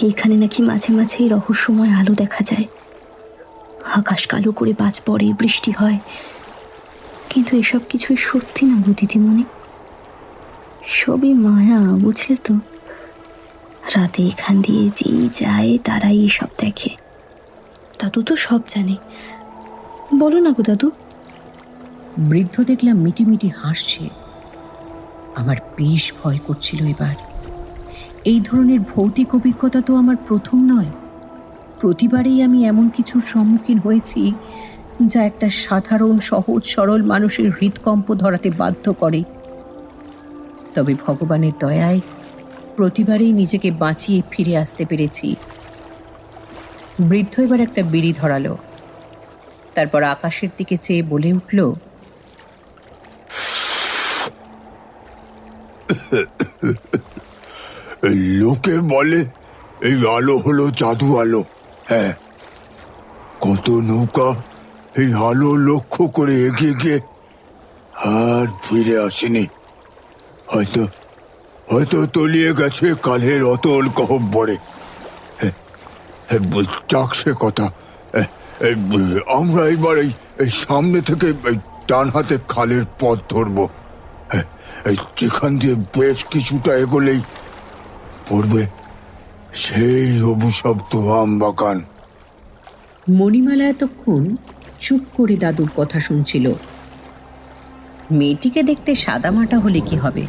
এইখানে নাকি মাঝে মাঝে রহস্যময় আলো দেখা যায়। আকাশ কালো করে বাজ পড়ে, বৃষ্টি হয়, কিন্তু এসব কিছুই সত্যি না গো দিদিমণি। সবই মায়া, বুঝলে তো। রাতে এখান দিয়ে যেই যায় তারাই এসব দেখে। দাদু তো সব জানে। বলো না গো দাদু। বৃদ্ধ দেখলাম মিটিমিটি হাসছে। আমার বেশ ভয় করছিল এবার। এই ধরনের ভৌতিক অভিজ্ঞতা তো আমার প্রথম নয়। প্রতিবারেই আমি এমন কিছুর সম্মুখীন হয়েছি যা একটা সাধারণ সহজ সরল মানুষের হৃদকম্প ধরাতে বাধ্য করে। তবে ভগবানের দয়ায় প্রতিবারেই নিজেকে বাঁচিয়ে ফিরে আসতে পেরেছি। বৃদ্ধ এবার একটা বিড়ি ধরালো, তারপর আকাশের দিকে চেয়ে বলে উঠল, লোকে বলে এই আলো হলো জাদু আলো। হ্যাঁ, কত নৌকা এই আলো লক্ষ্য করে এগিয়ে গিয়ে আর ফিরে আসেনি। হয়তো হয়তো তলিয়ে গেছে কালের অতল গহ্বরে। যাক সে কথা। আমরা এবার এই সামনে থেকে এই ডান হাতে খালের পথ ধরবো। যেখান দিয়ে বেশ কিছুটা এগোলেই পড়বে সেই অভিশপ্ত আম বাগান। মণিমালা এতক্ষণ চুপ করে দাদুর কথা শুনছিল। মেয়েটিকে দেখতে সাদামাটা হলে কি হবে,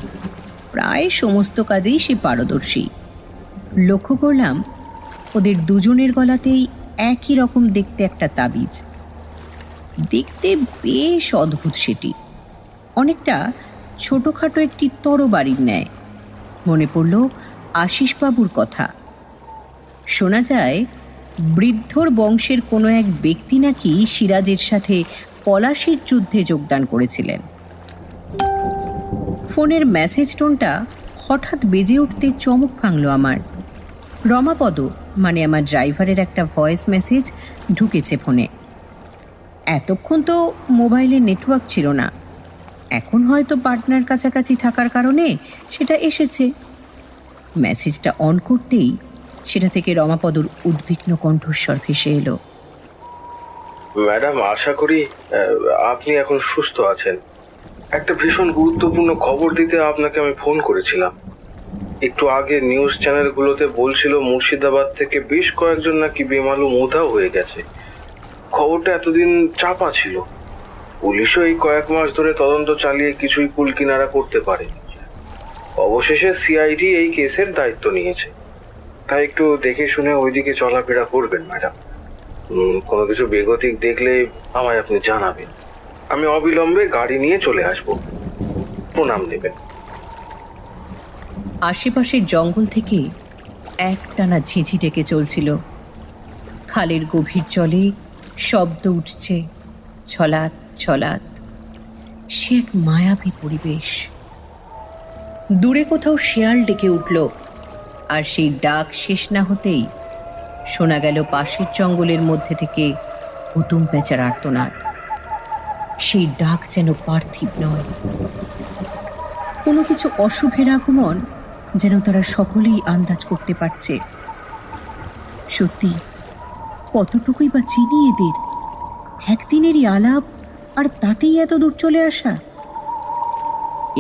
প্রায় সমস্ত কাজেই সে পারদর্শী। লক্ষ্য করলাম ওদের দুজনের গলাতেই একই রকম দেখতে একটা তাবিজ। দেখতে বেশ অদ্ভুত সেটি, অনেকটা ছোটোখাটো একটি তরবারির ন্যায়। মনে পড়ল আশিসবাবুর কথা। শোনা যায় বৃদ্ধর বংশের কোনো এক ব্যক্তি নাকি সিরাজের সাথে পলাশির যুদ্ধে যোগদান করেছিলেন। ফোনের মেসেজ টোনটা হঠাৎ বেজে উঠতে চমক ভাঙল আমার। রমাপদ মানে আমার ড্রাইভারের একটা ভয়েস মেসেজ ঢুকেছে ফোনে। এতক্ষণ তো মোবাইলে নেটওয়ার্ক ছিল না, এখন হয়তো পার্টনার কাছাকাছি থাকার কারণে সেটা এসেছে। মেসেজটা অন করতেই সেটা থেকে রমাপদর উদ্বিগ্ন কণ্ঠস্বর ভেসে এলো। ম্যাডাম, আশা করি আপনি এখন সুস্থ আছেন। একটা ভীষণ গুরুত্বপূর্ণ খবর দিতে আপনাকে আমি ফোন করেছিলাম। একটু আগে নিউজ চ্যানেলগুলোতে বলছিল মুর্শিদাবাদ থেকে বেশ কয়েকজন নাকি বেমালুম উধাও হয়ে গেছে। খবরটা এতদিন চাপা ছিল। পুলিশও এই কয়েক মাস ধরে তদন্ত চালিয়ে কিছুই কুল কিনারা করতে পারেনি। অবশেষে সিআইডি এই কেসের দায়িত্ব নিয়েছে। তাই একটু দেখে শুনে ওইদিকে চলাফেরা করবেন ম্যাডাম। কোনো কিছু বেগতিক দেখলে আমায় আপনি জানাবেন। আমি অবিলম্বে গাড়ি নিয়ে চলে আসব। প্রণাম নেবেন। আশেপাশের জঙ্গল থেকে একটানা ঝিঝি ডেকে চলছিল। খালের গভীর জলে শব্দ উঠছে, ছলাৎ ছলাৎ। সে এক মায়াবী পরিবেশ। দূরে কোথাও শেয়াল ডেকে উঠল, আর সেই ডাক শেষ না হতেই শোনা গেল পাশের জঙ্গলের মধ্যে থেকে হুতুম পেঁচার আর্তনাদ। সেই ডাক যেন পার্থিব নয়, কোনো কিছু অশুভের আগমন যেন তারা সকলেই আন্দাজ করতে পারছে। সত্যি কতটুকুই বা চিনি এদের, একদিনেরই আলাপ আর তাতেই এত দূর চলে আসা।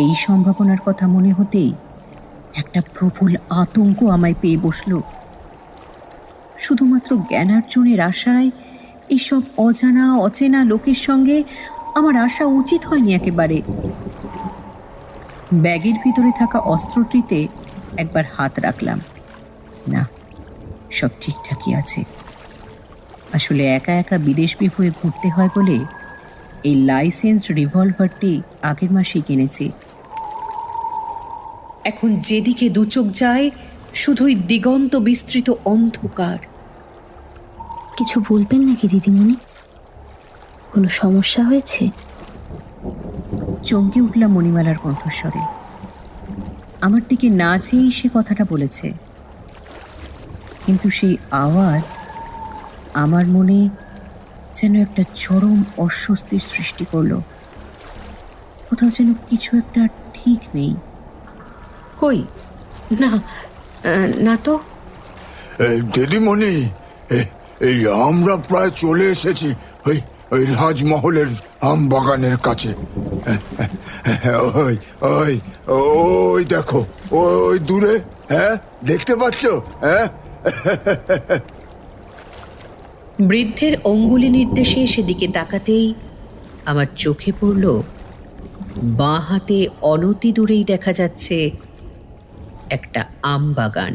এই সম্ভাবনার কথা মনে হতেই একটা প্রবল আতঙ্ক আমায় পেয়ে বসল। শুধুমাত্র জ্ঞানার্জনের আশায় এইসব অজানা অচেনা লোকের সঙ্গে আমার আসা উচিত হয়নি একেবারে। ব্যাগের ভিতরে থাকা অস্ত্রটিতে একবার হাত রাখলাম, না, সব ঠিকঠাকই আছে। আসলে একা একা বিদেশী হয়ে ঘুরতে হয় বলে এই লাইসেন্স রিভলভারটি আগের মাসেই কিনেছি। এখন যেদিকে দুচোখ যায় শুধুই দিগন্ত বিস্তৃত অন্ধকার। কিছু বলবেন নাকি দিদিমণি? কোনো সমস্যা হয়েছে? চমকে উঠলাম মণিমালার কণ্ঠস্বরে। আমার দিকে না চেয়েই সে কথাটা বলেছে, কিন্তু সেই আওয়াজ আমার মনে যেন একটা চরম অস্বস্তির সৃষ্টি করলো। কোথাও যেন কিছু একটা ঠিক নেই। কই না, না তো। দিদিমণি, এই আমরা প্রায় চলে এসেছি ওই ওই রাজমহলের আম বাগানের কাছে। ওই ওই ওই দেখো, ওই দূরে, হ্যাঁ দেখতে পাচ্ছ? হ্যাঁ, বৃদ্ধের অঙ্গুলি নির্দেশে সেদিকে তাকাতেই আমার চোখে পড়ল বাঁ হাতে অনতি দূরেই দেখা যাচ্ছে একটা আম বাগান।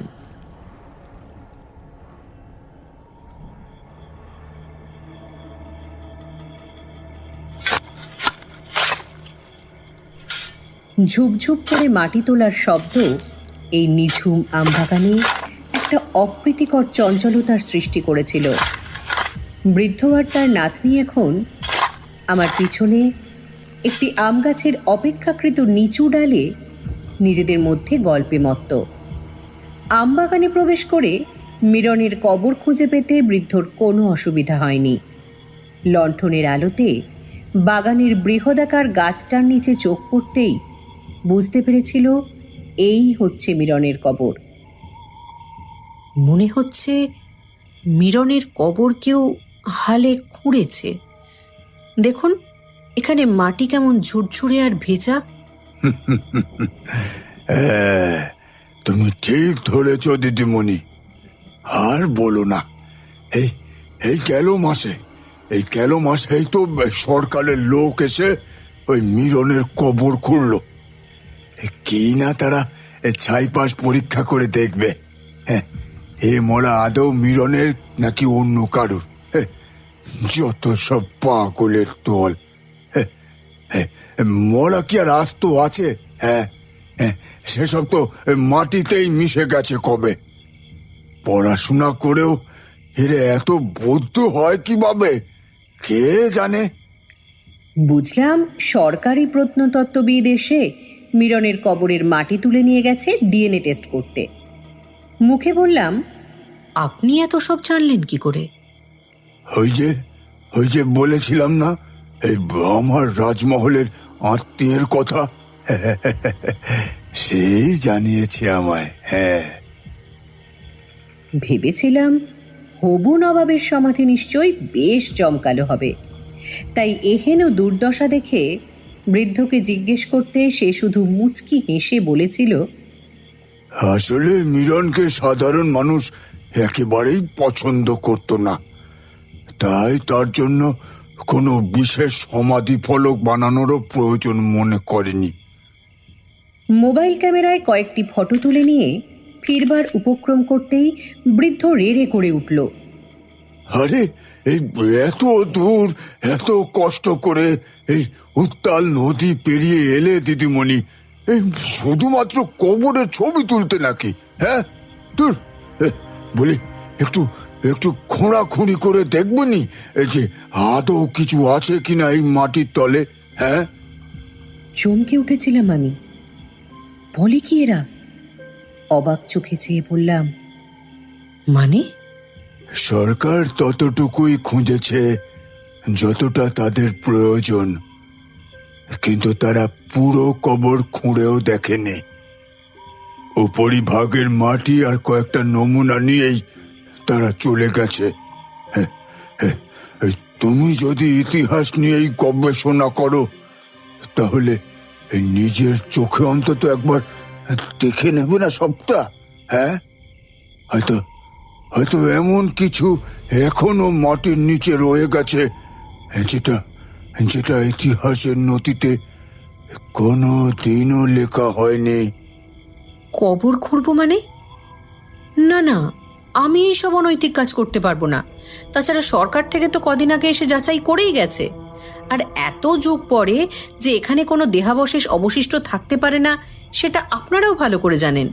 ঝুপঝুপ করে মাটি তোলার শব্দ এই নিঝুম আমবাগানে একটা অপ্রীতিকর চঞ্চলতার সৃষ্টি করেছিল। বৃদ্ধ আর তার নাতনি এখন আমার পিছনে একটি আম গাছের অপেক্ষাকৃত নিচু ডালে নিজেদের মধ্যে গল্পে মত্ত। আমবাগানে প্রবেশ করে মিরনের কবর খুঁজে পেতে বৃদ্ধর কোনো অসুবিধা হয়নি। লণ্ঠনের আলোতে বাগানের বৃহদাকার গাছটার নিচে চোখ পড়তেই বুঝতে পেরেছিল এই হচ্ছে মিরনের কবর। মনে হচ্ছে মিরনের কবর কেউ হালে খুঁড়েছে। দেখুন, এখানে মাটি কেমন ঝুরঝুরে আর ভেজা। তুমি ঠিক ধরেছ দিদিমণি। আর বলো না, এই এই গেল মাসেই তো সরকারের লোক এসে ওই মিরনের কবর খুঁড়ল। কি না তারা ছাইপাশ পরীক্ষা করে দেখবে এ মরা আদৌ মিরনের নাকি অন্য কারুর। যত সব পাগলের দল। মরা কি আর আস্ত আছে? হ্যাঁ, সেসব তো মাটিতেই মিশে গেছে কবে। পড়াশোনা করেও এরা এত বৌদ্ধ হয় কিভাবে কে জানে। বুঝলাম সরকারি প্রত্নতত্ত্ববিদ এসে মিরনের কবরের মাটি তুলে নিয়ে গেছে ডিএনএ টেস্ট করতে। মুখে বললাম, আপনি এত সব জানলেন কি করে? ওই যে বলেছিলাম না, এই আমার রাজমহলের আত্মীয়ের কথা, সেই জানিয়েছে আমায়। হ্যাঁ, ভেবেছিলাম হবু নবাবের সমাধি নিশ্চয়ই বেশ জমকালো হবে, তাই এহেন দুর্দশা দেখে বৃদ্ধকে জিজ্ঞেস করতে সে শুধু মুচকি হেসে বলেছিল, আসলে মিরনকে সাধারণ মানুষ একেবারেই পছন্দ করত না, তাই তার জন্য কোনো বিশেষ সমাধি ফলক বানানোরও প্রয়োজন মনে করেনি। মোবাইল ক্যামেরায় কয়েকটি ফটো তুলে নিয়ে ফিরবার উপক্রম করতেই বৃদ্ধ রেড়ে করে উঠল, আরে এই এত দূর এত কষ্ট করে এই উত্তাল নদী পেরিয়ে এলে দিদিমণি, এই শুধুমাত্র কবরের ছবি তুলতে নাকি? হ্যাঁ, তোর বলি একটু খোঁড়াখুঁড়ি করে দেখবনি যে আদৌ কিছু আছে কিনা এই মাটির তলে। হ্যাঁ, চমকে উঠেছিলাম আমি। বলে কি এরা? অবাক চোখে চেয়ে বললাম, মানে? সরকার ততটুকুই খুঁজেছে যতটা তাদের প্রয়োজন, কিন্তু তারা পুরো কবর খুঁড়েও দেখেনি। উপরিভাগের মাটি আর কয়েকটা নমুনা নিয়েই তারা চলে গেছে। তুমি যদি ইতিহাস নিয়েই গবেষণা করো তাহলে নিজের চোখে অন্তত একবার দেখে নেবে না সবটা? হ্যাঁ, হয়তো হয়তো এমন কিছু এখনো মাটির নিচে রয়ে গেছে যেটা যেটা ইতিহাসের নথিতে কোনো দিনও লেখা হয়নি। কবর খুঁড়বো মানে? না না, আমি এইসব অনৈতিক কাজ করতে পারবো না। তাছাড়া সরকার থেকে তো কদিন আগে এসে যাচাই করেই গেছে। আর এত যুগ পরে যে এখানে কোনো দেহাবশেষ অবশিষ্ট থাকতে পারে না সেটা আপনারাও ভালো করে জানেন।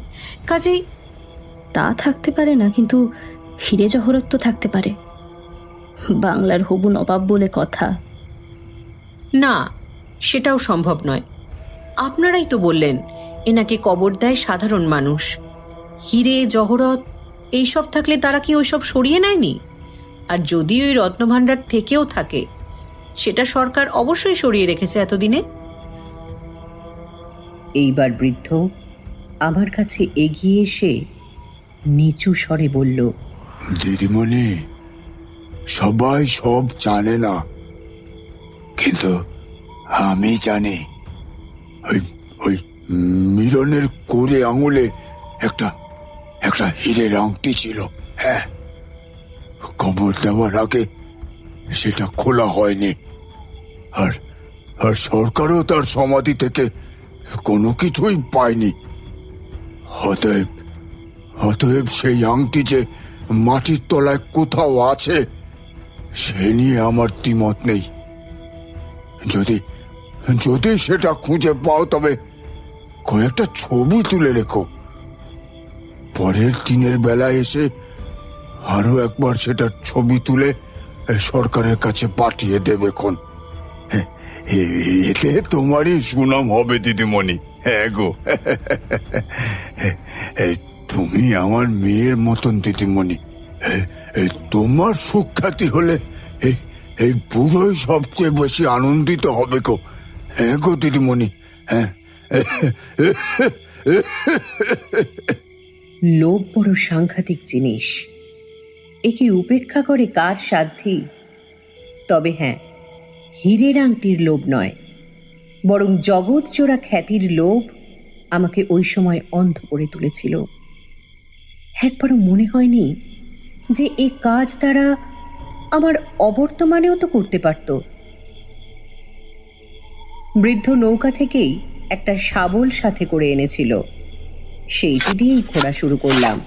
কাজেই তা থাকতে পারে না, কিন্তু হিরে জহরত তো থাকতে পারে। বাংলার হবু নবাব বলে কথা। না, সেটাও সম্ভব নয়। আপনারাই তো বললেন এনাকে কবর দেয় সাধারণ মানুষ। হিরে জহরত এইসব থাকলে তারা কি ওইসব সরিয়ে নেয়নি? আর যদি ওই রত্নভাণ্ডার থেকেও থাকে সেটা সরকার অবশ্যই সরিয়ে রেখেছে এতদিনে। এইবার বৃদ্ধ আমার কাছে এগিয়ে এসে নিচু স্বরে বলল, দিদিমণি, সবাই সব জানে না, কিন্তু আমি জানি। ওই ওই মিলনের কোরে আঙুলে একটা একটা হীরের আংটি ছিল। হ্যাঁ, কবর দেওয়ার আগে সেটা খোলা হয়নি। আর আর সরকারও তার সমাধি থেকে কোনো কিছুই পায়নি। অতএব অতএব সেই আংটি যে মাটির তলায় কোথাও আছে সে নিয়ে আমার দ্বিমত নেই। যদি যদি সেটা খুঁজে পাও তবে কয়েকটা ছবি তুলে রেখো। পরের দিনের বেলায় এসে আরো একবার সেটার ছবি তুলে সরকারের কাছে পাঠিয়ে দেবে কোন। এতে তোমারই সুনাম হবে দিদিমণি। হ্যাঁ গো, তুমি আমার মেয়ের মতন দিদিমণি। তোমার সুখ্যাতি হলে এই বুড়োই সবচেয়ে বেশি আনন্দিত হবে গো। হ্যাঁ গো দিদিমণি। হ্যাঁ, লোভ বড় সাংঘাতিক জিনিস। একে উপেক্ষা করে কার সাধ্যি? তবে হ্যাঁ, হীরের আংটির লোভ নয়, বরং জগৎ জোড়া খ্যাতির লোভ আমাকে ওই সময় অন্ধ করে তুলেছিল। একবারও মনে হয়নি যে এই কাজ তারা আমার অবর্তমানেও তো করতে পারত। বৃদ্ধ নৌকা থেকেই একটা শাবল সাথে করে এনেছিল, সেইটি দিয়েই ঘোরা শুরু করলাম।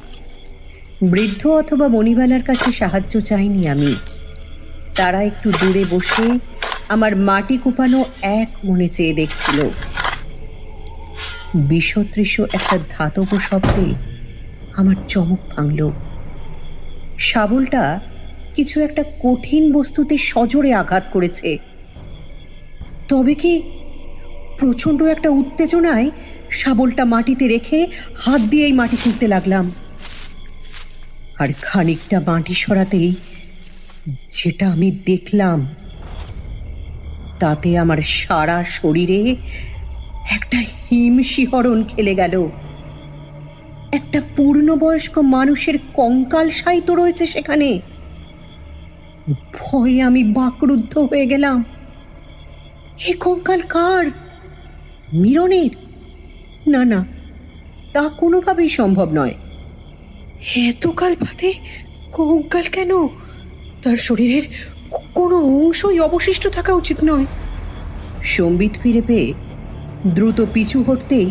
বৃদ্ধ অথবা মণিবালার কাছে সাহায্য চাইনি আমি। তারা একটু দূরে বসে আমার মাটি কুপানো এক মনে চেয়ে দেখছিল। বিসদৃশ্য একটা ধাতব শব্দে আমার চমক ভাঙল। শাবলটা কিছু একটা কঠিন বস্তুতে সজোরে আঘাত করেছে। তবে কি প্রচণ্ড একটা উত্তেজনায় শাবলটা মাটিতে রেখে হাত দিয়েই মাটি খুঁড়তে লাগলাম। আর খানিকটা মাটি সরাতেই যেটা আমি দেখলাম তাতে আমার সারা শরীরে একটা হিমশিহরণ খেলে গেল। একটা পূর্ণবয়স্ক মানুষের কঙ্কাল শায়িত রয়েছে সেখানে। ভয়ে আমি বাকরুদ্ধ হয়ে গেলাম। এ কঙ্কাল কার? মিলনের? না না, তা কোনোভাবেই সম্ভব নয়। এতকাল বাদে কঙ্কাল কেন? তার শরীরের কোনো অংশই অবশিষ্ট থাকা উচিত নয়। সম্বিত ফিরে পেয়ে দ্রুত পিছু হটতেই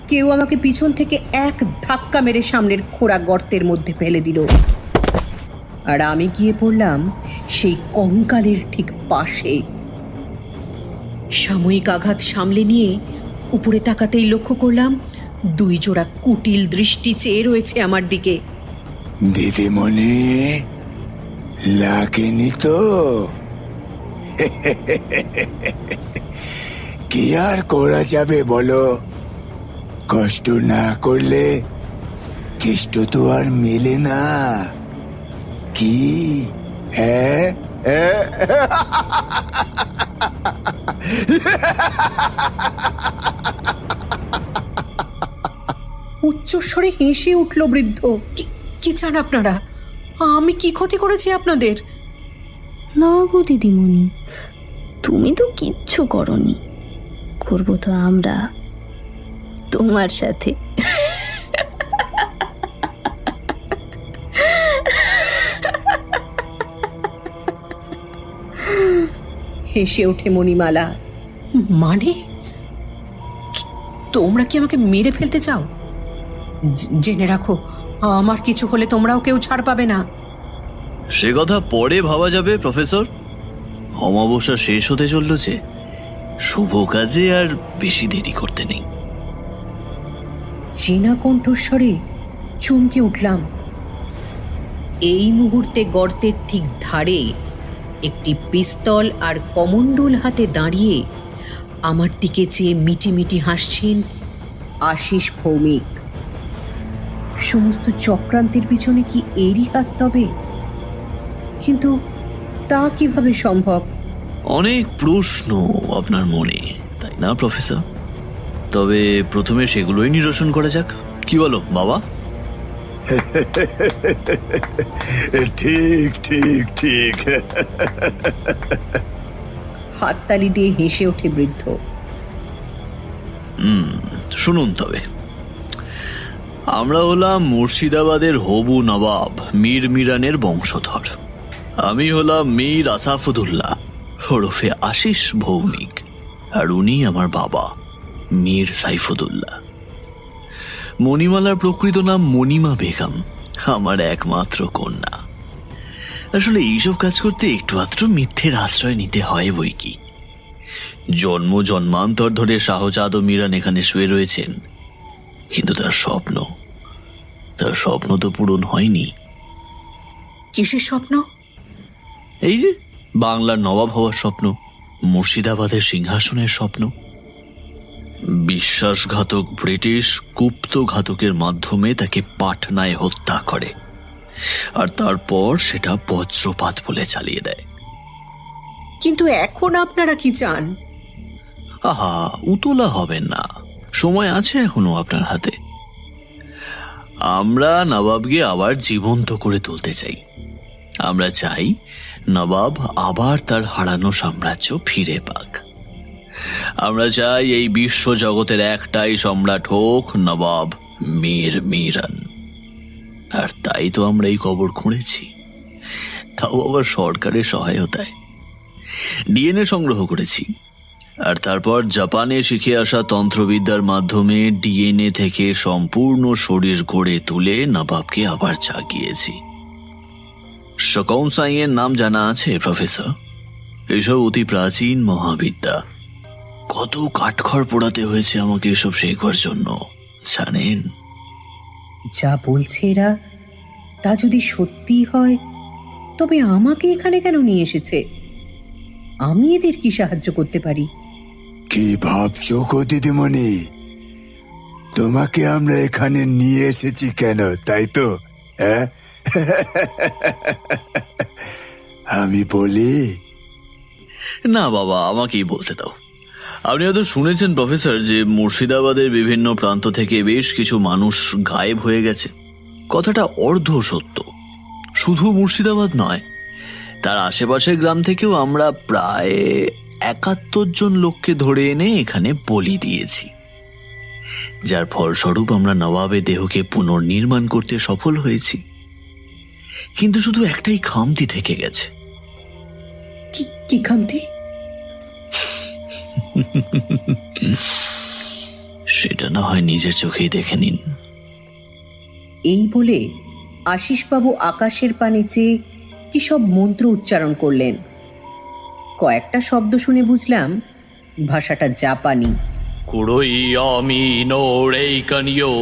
কেউ আমাকে পিছন থেকে এক ধাক্কা মেরে সামনের খোঁড়া গর্তের মধ্যে ফেলে দিল। আর আমি গিয়ে পড়লাম সেই কঙ্কালের ঠিক পাশে। সাময়িক আঘাত সামলে নিয়ে উপরে তাকাতেই লক্ষ্য করলাম দুই জোড়া কুটিল দৃষ্টি চেয়ে রয়েছে আমার দিকে। দিদিমণি, লাগেনি তো? কি আর করা যাবে বলো? কষ্ট না করলে কেষ্ট তো আর মেলে না। কি? হ্যাঁ, উচ্চস্বরে হেসে উঠল বৃদ্ধ। কি চান আপনারা? আমি কি ক্ষতি করেছি আপনাদের? না গো দিদিমণি, তুমি তো কিচ্ছু করনি, করবো তো আমরা তোমার সাথে। হেসে ওঠে মণিমালা। মানে তোমরা কি আমাকে মেরে ফেলতে চাও? জেনে রাখো, আমার কিছু হলে তোমরাও কেউ ছাড় পাবে না। সে কথা পরে ভাবা যাবে প্রফেসর। অমাবস্যা শেষ হতে চলল যে, শুভ কাজে আর বেশি দেরি করতে নেই। চেনা কণ্ঠস্বরে চমকে উঠলাম। এই মুহূর্তে গর্তের ঠিক ধারে একটি পিস্তল আর কমণ্ডল হাতে দাঁড়িয়ে আমার দিকে চেয়ে মিটিমিটি হাসছেন আশিস ভৌমিক। সমস্ত চক্রান্তের পিছনে কি এরই হাত তবে? কিন্তু তা কিভাবে সম্ভব? অনেক প্রশ্ন আপনার মনে, তাই না প্রফেসর? তবে প্রথমে সেগুলোই নিরসন করা যাক, কি বলো বাবা? ঠিক ঠিক ঠিক। হাততালি দিয়ে হেসে ওঠে বৃদ্ধ। শুনুন তবে, আমরা হলাম মুর্শিদাবাদের হবু নবাব মীর মিরানের বংশধর। আমি হলাম মীর আসাফুদ্দৌলা ওরফে আশিস ভৌমিক, আর উনি আমার বাবা মীর সাইফুদ্দৌলা। মণিমালার প্রকৃত নাম মণিমা বেগম, আমার একমাত্র কন্যা। আসলে এইসব কাজ করতে একটু আধটু মিথ্যের আশ্রয় নিতে হয় বই কি। জন্ম জন্মান্তর ধরে শাহজাদ ও মিরান এখানে শুয়ে রয়েছেন, কিন্তু তার স্বপ্ন তো পূরণ হয়নি। কিসের স্বপ্ন? এই যে বাংলার নবাব হওয়ার স্বপ্ন, মুর্শিদাবাদের সিংহাসনের স্বপ্ন। বিশ্বাসঘাতক ব্রিটিশ গুপ্তঘাতকের মাধ্যমে তাকে পাটনায় হত্যা করে, আর তারপর সেটা বজ্রপাত বলে চালিয়ে দেয়। কিন্তু এখন আপনারা কি চান? আহা, উতলা হবেন না, সময় আছে এখনো আপনার হাতে। আমরা নবাবকে আবার জীবন্ত করে তুলতে চাই। আমরা চাই নবাব আবার তার হারানো সাম্রাজ্য ফিরে পাক। আমরা চাই এই বিশ্ব জগতের একটাই সম্রাট হোক, নবাব মীর মিরান। আর তাই তো আমরা এই কবর খুঁড়েছি, তাও আবার সরকারের সহায়তায়। ডিএনএ সংগ্রহ করেছি, আর তারপর জাপানে শিখে আসা তন্ত্রবিদ্যার মাধ্যমে ডিএনএ থেকে সম্পূর্ণ শরীর গড়ে তুলে নবাবকে আবার জাগিয়েছি। সকৌন সাইয়ের নাম জানা আছে প্রফেসর? এসব অতি প্রাচীন মহাবিদ্যা। কত কাঠখড় পোড়াতে হয়েছে আমাকে এসব শেখার জন্য, জানেন? যা বলছে এরা তা যদি সত্যি হয়, তবে আমাকে এখানে কেন নিয়ে এসেছে? আমি এদের কি সাহায্য করতে পারি? কি ভাবছো গো দিদিমণি? তোমাকে আমরা এখানে নিয়ে এসেছি কেন, তাই তো? হ্যাঁ, আমি বলি? না বাবা, আমাকেই বলতে দাও। আপনি হয়তো শুনেছেন প্রফেসর যে মুর্শিদাবাদের বিভিন্ন প্রান্ত থেকে বেশ কিছু মানুষ গায়েব হয়ে গেছে। কথাটা অর্ধ সত্য। শুধু মুর্শিদাবাদ নয়, তার আশেপাশের গ্রাম থেকেও আমরা প্রায় ৭১ জন লোককে ধরে এনে এখানে বলি দিয়েছি, যার ফলস্বরূপ আমরা নবাবের দেহকে পুনর্নির্মাণ করতে সফল হয়েছি। কিন্তু শুধু একটাই খামতি থেকে গেছে। কি খামতি? সেটা না হয় নিজের চোখেই দেখে নিন। এই বলে আশিসবাবু আকাশের পানে চেয়ে কি সব মন্ত্র উচ্চারণ করলেন। কয়েকটা শব্দ শুনে বুঝলাম ভাষাটা জাপানি। কুড়োই আমি নো রেইকানিও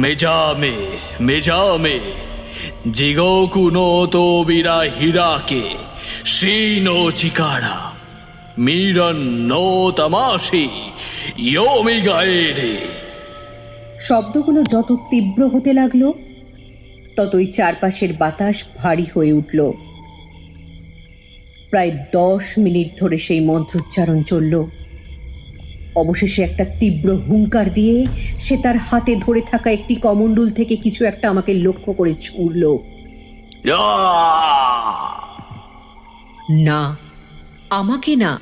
মেজামে মেজামে জিগো কুনো তো বিরা হিরাকে শিনো চিকারা মিরন নো তামাশি ইয়োমি গায়েরে। শব্দগুলো যত তীব্র হতে লাগলো, ততই চারপাশের বাতাস ভারী হয়ে উঠল। প্রায় 10 মিনিট ধরে সেই মন্ত্রোচ্চারণ চলল। অবশেষে একটা তীব্র হুঙ্কার দিয়ে সে তার হাতে ধরে থাকা একটি কমণ্ডল থেকে কিছু একটা আমাকে লক্ষ্য করে ছুঁড়ল। না, আমাকে না,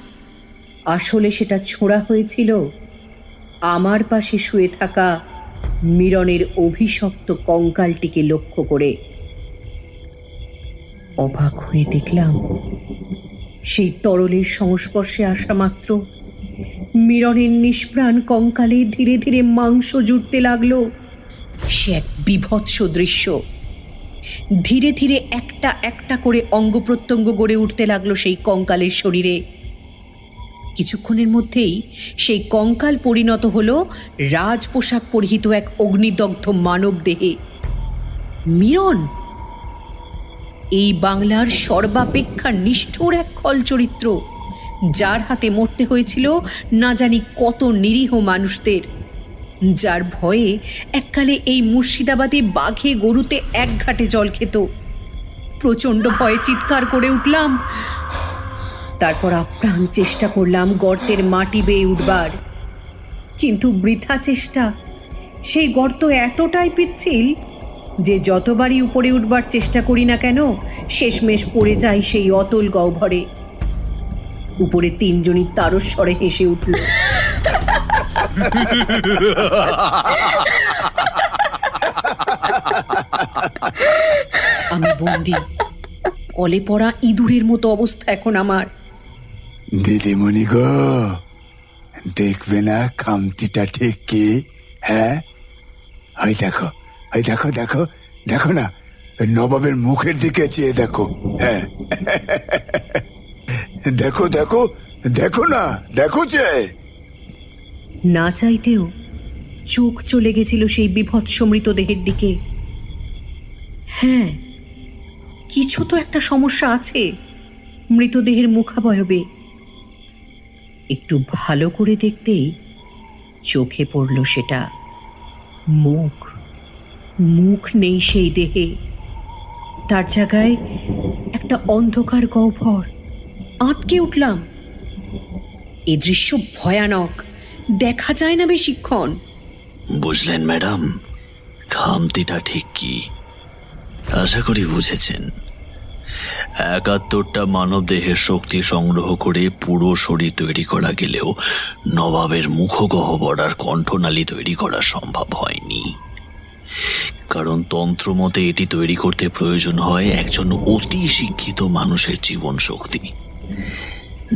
আসলে সেটা ছোঁড়া হয়েছিল আমার পাশে শুয়ে থাকা মিরনের অভিশপ্ত কঙ্কালটিকে লক্ষ্য করে। অবাক হয়ে দেখলাম সেই তরলের সংস্পর্শে আসা মাত্র মিরনের নিষ্প্রাণ কঙ্কালে ধীরে ধীরে মাংস জুড়তে লাগলো। সে এক বীভৎস দৃশ্য। ধীরে ধীরে একটা একটা করে অঙ্গ প্রত্যঙ্গ গড়ে উঠতে লাগলো সেই কঙ্কালের শরীরে। কিছুক্ষণের মধ্যেই সেই কঙ্কাল পরিণত হলো রাজ পোশাক পরিহিত এক অগ্নিদগ্ধ মানব দেহে। মিরন এই বাংলার সর্বাপেক্ষা নিষ্ঠুর এক খল চরিত্র, যার হাতে মরতে হয়েছিল না জানি কত নিরীহ মানুষদের, যার ভয়ে এককালে এই মুর্শিদাবাদে বাঘে গরুতে এক ঘাটে জল খেত। প্রচণ্ড ভয়ে চিৎকার করে উঠলাম। তারপর আপ্রাণ চেষ্টা করলাম গর্তের মাটি বেয়ে উঠবার, কিন্তু বৃথা চেষ্টা। সেই গর্ত এতটাই পিচ্ছিল যে যতবারই উপরে উঠবার চেষ্টা করি না কেন শেষমেশ পড়ে যাই সেই অতল গহ্বরে। উপরে তিনজনই তারস্বরে হেসে উঠল। আমি বন্দি, কলে পড়া ইঁদুরের মতো অবস্থা এখন আমার। দিদিমণি গো, দেখবে না খামতিটা ঠিক কি? হ্যাঁ, ওই দেখো, ওই দেখো, দেখো দেখো না, নবাবের মুখের দিকে চেয়ে দেখো। হ্যাঁ, দেখো দেখো দেখো না, দেখো চেয়ে। না চাইতেও চোখ চলে গেছিল সেই বিভৎস মৃতদেহের দিকে। হ্যাঁ, কিছু তো একটা সমস্যা আছে মৃতদেহের মুখাবয়বে। একটু ভালো করে দেখতেই চোখে পড়ল সেটা। মুখ মুখ নেই সেই দেহে, তার জায়গায় একটা অন্ধকার গহ্বর। আঁতকে উঠলাম। এ দৃশ্য ভয়ানক, দেখা যায় না বেশিক্ষণ। বুঝলেন ম্যাডাম, খামতিটা ঠিক কি? আশা করি বুঝেছেন। ৭১টা মানব দেহের শক্তি সংগ্রহ করে পুরো শরীর তৈরি করা গেলেও নবাবের মুখগহ্বর আর কণ্ঠনালী তৈরি করা সম্ভব হয়নি। কারণ তন্ত্রমতে এটি তৈরি করতে প্রয়োজন হয় একজন অতি শিক্ষিত মানুষের জীবন শক্তি,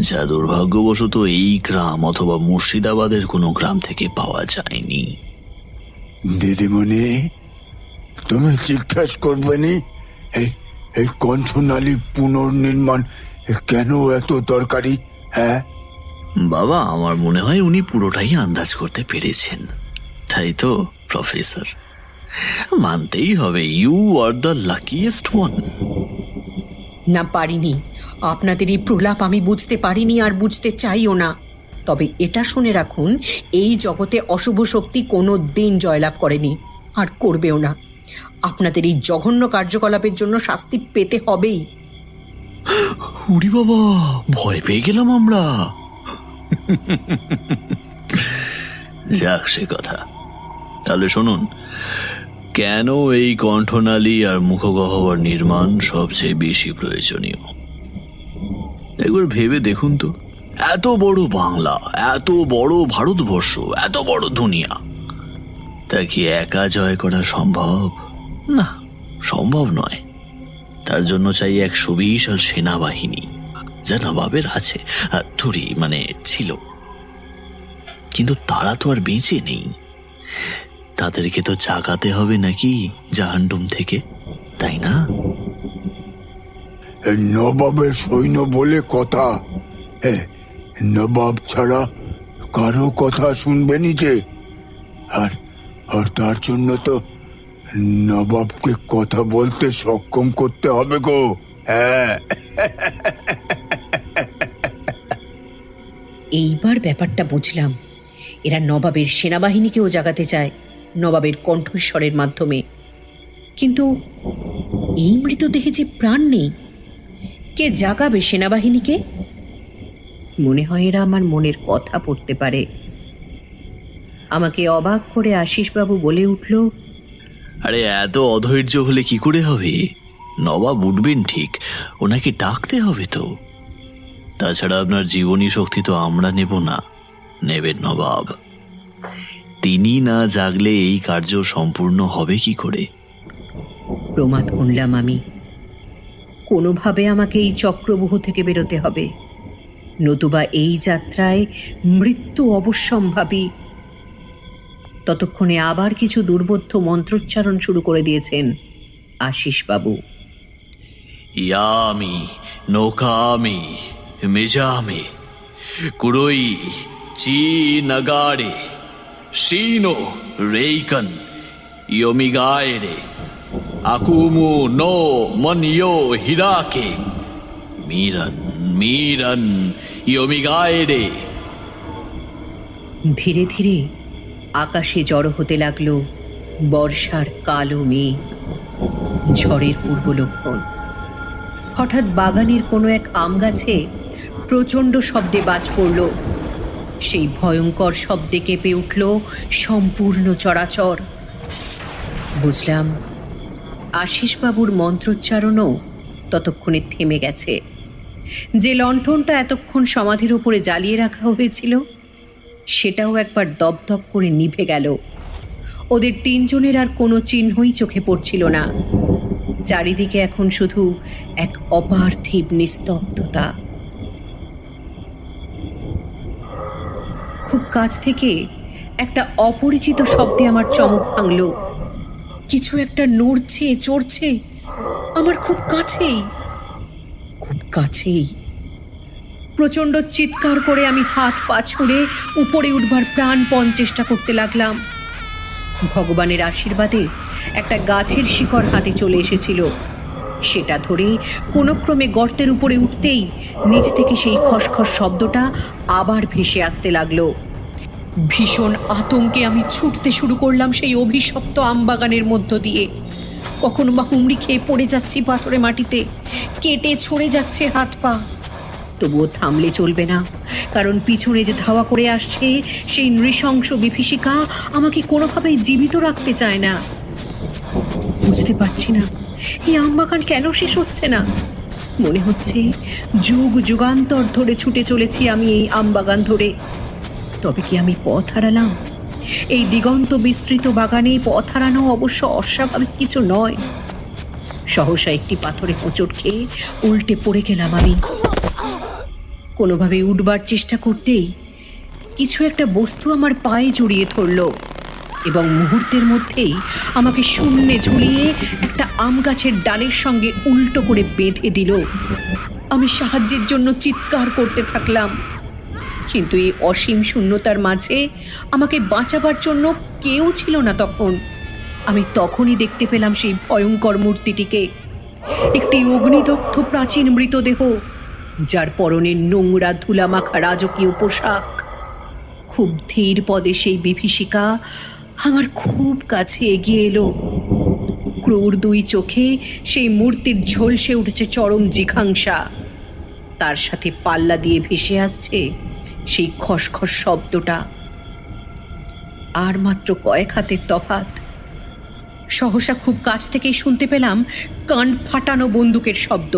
যা দুর্ভাগ্যবশত এই গ্রাম অথবা মুর্শিদাবাদের কোনো গ্রাম থেকে পাওয়া যায়নি। দিদিমণি, তুমি জিজ্ঞেস করবে নি এই কণ্ঠনালী পুনর্নির্মাণ কেন এত দরকারি? হ্যাঁ বাবা, আমার মনে হয় উনি পুরোটাই আন্দাজ করতে পেরেছেন। তাই তো প্রফেসর, মানতেই হবে, you are the luckiest one. না, পারিনি। আপনাদের এই প্রলাপ আমি বুঝতে পারিনি আর বুঝতে চাইও না। তবে এটা শুনে রাখুন, এই জগতে অশুভ শক্তি কোনো দিন জয়লাভ করেনি আর করবেও না। আপনাদের এই জঘন্য কার্যকলাপের জন্য শাস্তি পেতে হবেই। উড়ি বাবা, ভয় পেয়ে গেলাম আমরা। যাক সে কথা। তাহলে শুনুন, কেন এই কণ্ঠনালী আর মুখগহ্বর নির্মাণ সবচেয়ে বেশি প্রয়োজনীয় একবার ভেবে দেখুন তো। এত বড় বাংলা, এত বড় ভারতবর্ষ, এত বড় দুনিয়া, তা কি একা জয় করা সম্ভব? না, সম্ভব নয়। তার জন্য চাই এক সুবিশাল সেনাবাহিনী, যা নবাবের আছে, ধরি মানে ছিল। কিন্তু তারা তো আর বেঁচে নেই। তাদেরকে তো জাগাতে হবে নাকি জাহান্নুম থেকে, তাই না? নবাবের সৈন্য বলে কথা। নবাব ছাড়া কারো কথা শুনবে নিজে। আর তার জন্য তো নবাবকে কথা বলতে সক্ষম করতে হবে গো। হ্যাঁ, এইবার ব্যাপারটা বুঝলাম। এরা নবাবের সেনাবাহিনীকেও জাগাতে চায় নবাবের কণ্ঠস্বরের মাধ্যমে। কিন্তু এই মৃতদেহে যে প্রাণ নেই, কে জাগাবে সেনাবাহিনীকে? মনে হয় এরা আমার মনের কথা পড়তে পারে। আমাকে অবাক করে আশিসবাবু বলে উঠল, আরে এত অধৈর্য হলে কি করে হবে? নবাব উঠবেন ঠিক, ওনাকে ডাকতে হবে তো। তাছাড়া আপনার জীবনী শক্তি তো আমরা নেব না, নেবেন নবাব। তিনি না জাগলে এই কার্য সম্পূর্ণ হবে কি করে? প্রমাদ গুনলাম আমি। কোনোভাবে আমাকে এই চক্রবহ থেকে বেরোতে হবে, নতুবা এই যাত্রায় মৃত্যু অবশ্যম্ভাবী। ততক্ষণে আবার কিছু দুর্বোধ্য মন্ত্রোচ্চারণ শুরু করে দিয়েছেন আশিসবাবু। ইয়ামি নৌকামি মেজামি কুরই চি নগারে শিনো রেইকন ইয়োমিগায়রে আকুমু নো মনিয়ো হিরাকে মিরন মিরন ইয়োমিগায়রে। ধীরে ধীরে আকাশে জড়ো হতে লাগলো বর্ষার কালো মেঘ, ঝড়ের পূর্ব লক্ষণ। হঠাৎ বাগানের কোনো এক আম গাছে প্রচণ্ড শব্দে বাজ পড়ল। সেই ভয়ঙ্কর শব্দে কেঁপে উঠল সম্পূর্ণ চরাচর। বুঝলাম আশিসবাবুর মন্ত্রোচ্চারণও ততক্ষণে থেমে গেছে। যে লণ্ঠনটা এতক্ষণ সমাধির উপরে জ্বালিয়ে রাখা হয়েছিল সেটাও একবার দপদপ করে নিভে গেল। ওদের তিনজনের আর কোনো চিহ্নই চোখে পড়ছিল না। চারিদিকে এখন শুধু এক অপার্থিব নিস্তব্ধতা। খুব কাছ থেকে একটা অপরিচিত শব্দে আমার চমক ভাঙল। কিছু একটা নড়ছে, চড়ছে আমার খুব কাছেই, খুব কাছেই। প্রচণ্ড চিৎকার করে আমি হাত পা ছুঁড়ে উপরে উঠবার প্রাণপণ চেষ্টা করতে লাগলাম। ভগবানের আশীর্বাদে একটা গাছের শিকড় হাতে চলে এসেছিল। সেটা ধরে কোনো ক্রমে গর্তের উপরে উঠতেই নিচ থেকে সেই খসখস শব্দটা আবার ভেসে আসতে লাগলো। ভীষণ আতঙ্কে আমি ছুটতে শুরু করলাম সেই অভিশপ্ত আমবাগানের মধ্য দিয়ে। কখনো বা হুমড়ি খেয়ে পড়ে যাচ্ছি পাথরে মাটিতে, কেটে ছড়ে যাচ্ছে হাত পা। তবুও থামলে চলবে না, কারণ পিছনে যে ধাওয়া করে আসছে সেই নৃশংস বিভীষিকা আমাকে কোনোভাবেই জীবিত রাখতে চায় না। বুঝতে পারছি না এই আমবাগান কেন শেষ হচ্ছে না। মনে হচ্ছে যুগ যুগান্তর ধরে ছুটে চলেছি আমি এই আমবাগান ধরে। তবে কি আমি পথ হারালাম? এই দিগন্ত বিস্তৃত বাগানে পথ হারানো অবশ্য অস্বাভাবিক কিছু নয়। সহসা একটি পাথরে হোঁচট খেয়ে উল্টে পড়ে গেলাম আমি। কোনোভাবে উঠবার চেষ্টা করতেই কিছু একটা বস্তু আমার পায়ে জড়িয়ে ধরল এবং মুহূর্তের মধ্যেই আমাকে শূন্যে ঝুলিয়ে একটা আম গাছের ডালের সঙ্গে উল্টো করে বেঁধে দিল। আমি সাহায্যের জন্য চিৎকার করতে থাকলাম, কিন্তু এই অসীম শূন্যতার মাঝে আমাকে বাঁচাবার জন্য কেউ ছিল না তখন। আমি তখনই দেখতে পেলাম সেই ভয়ঙ্কর মূর্তিটিকে, একটি অগ্নিদগ্ধ প্রাচীন মৃতদেহ, যার পরনে নোংরা ধুলামাখা রাজকীয় পোশাক। খুব ধীর পদে সেই বিভীষিকা আমার খুব কাছে এগিয়ে এলো। ক্রূর দুই চোখে সেই মূর্তির ঝলসে উঠেছে চরম জিঘাংসা। তার সাথে পাল্লা দিয়ে ভেসে আসছে সেই খসখস শব্দটা। আর মাত্র কয়েক হাতের তফাৎ। সহসা খুব কাছ থেকেই শুনতে পেলাম কান ফাটানো বন্দুকের শব্দ।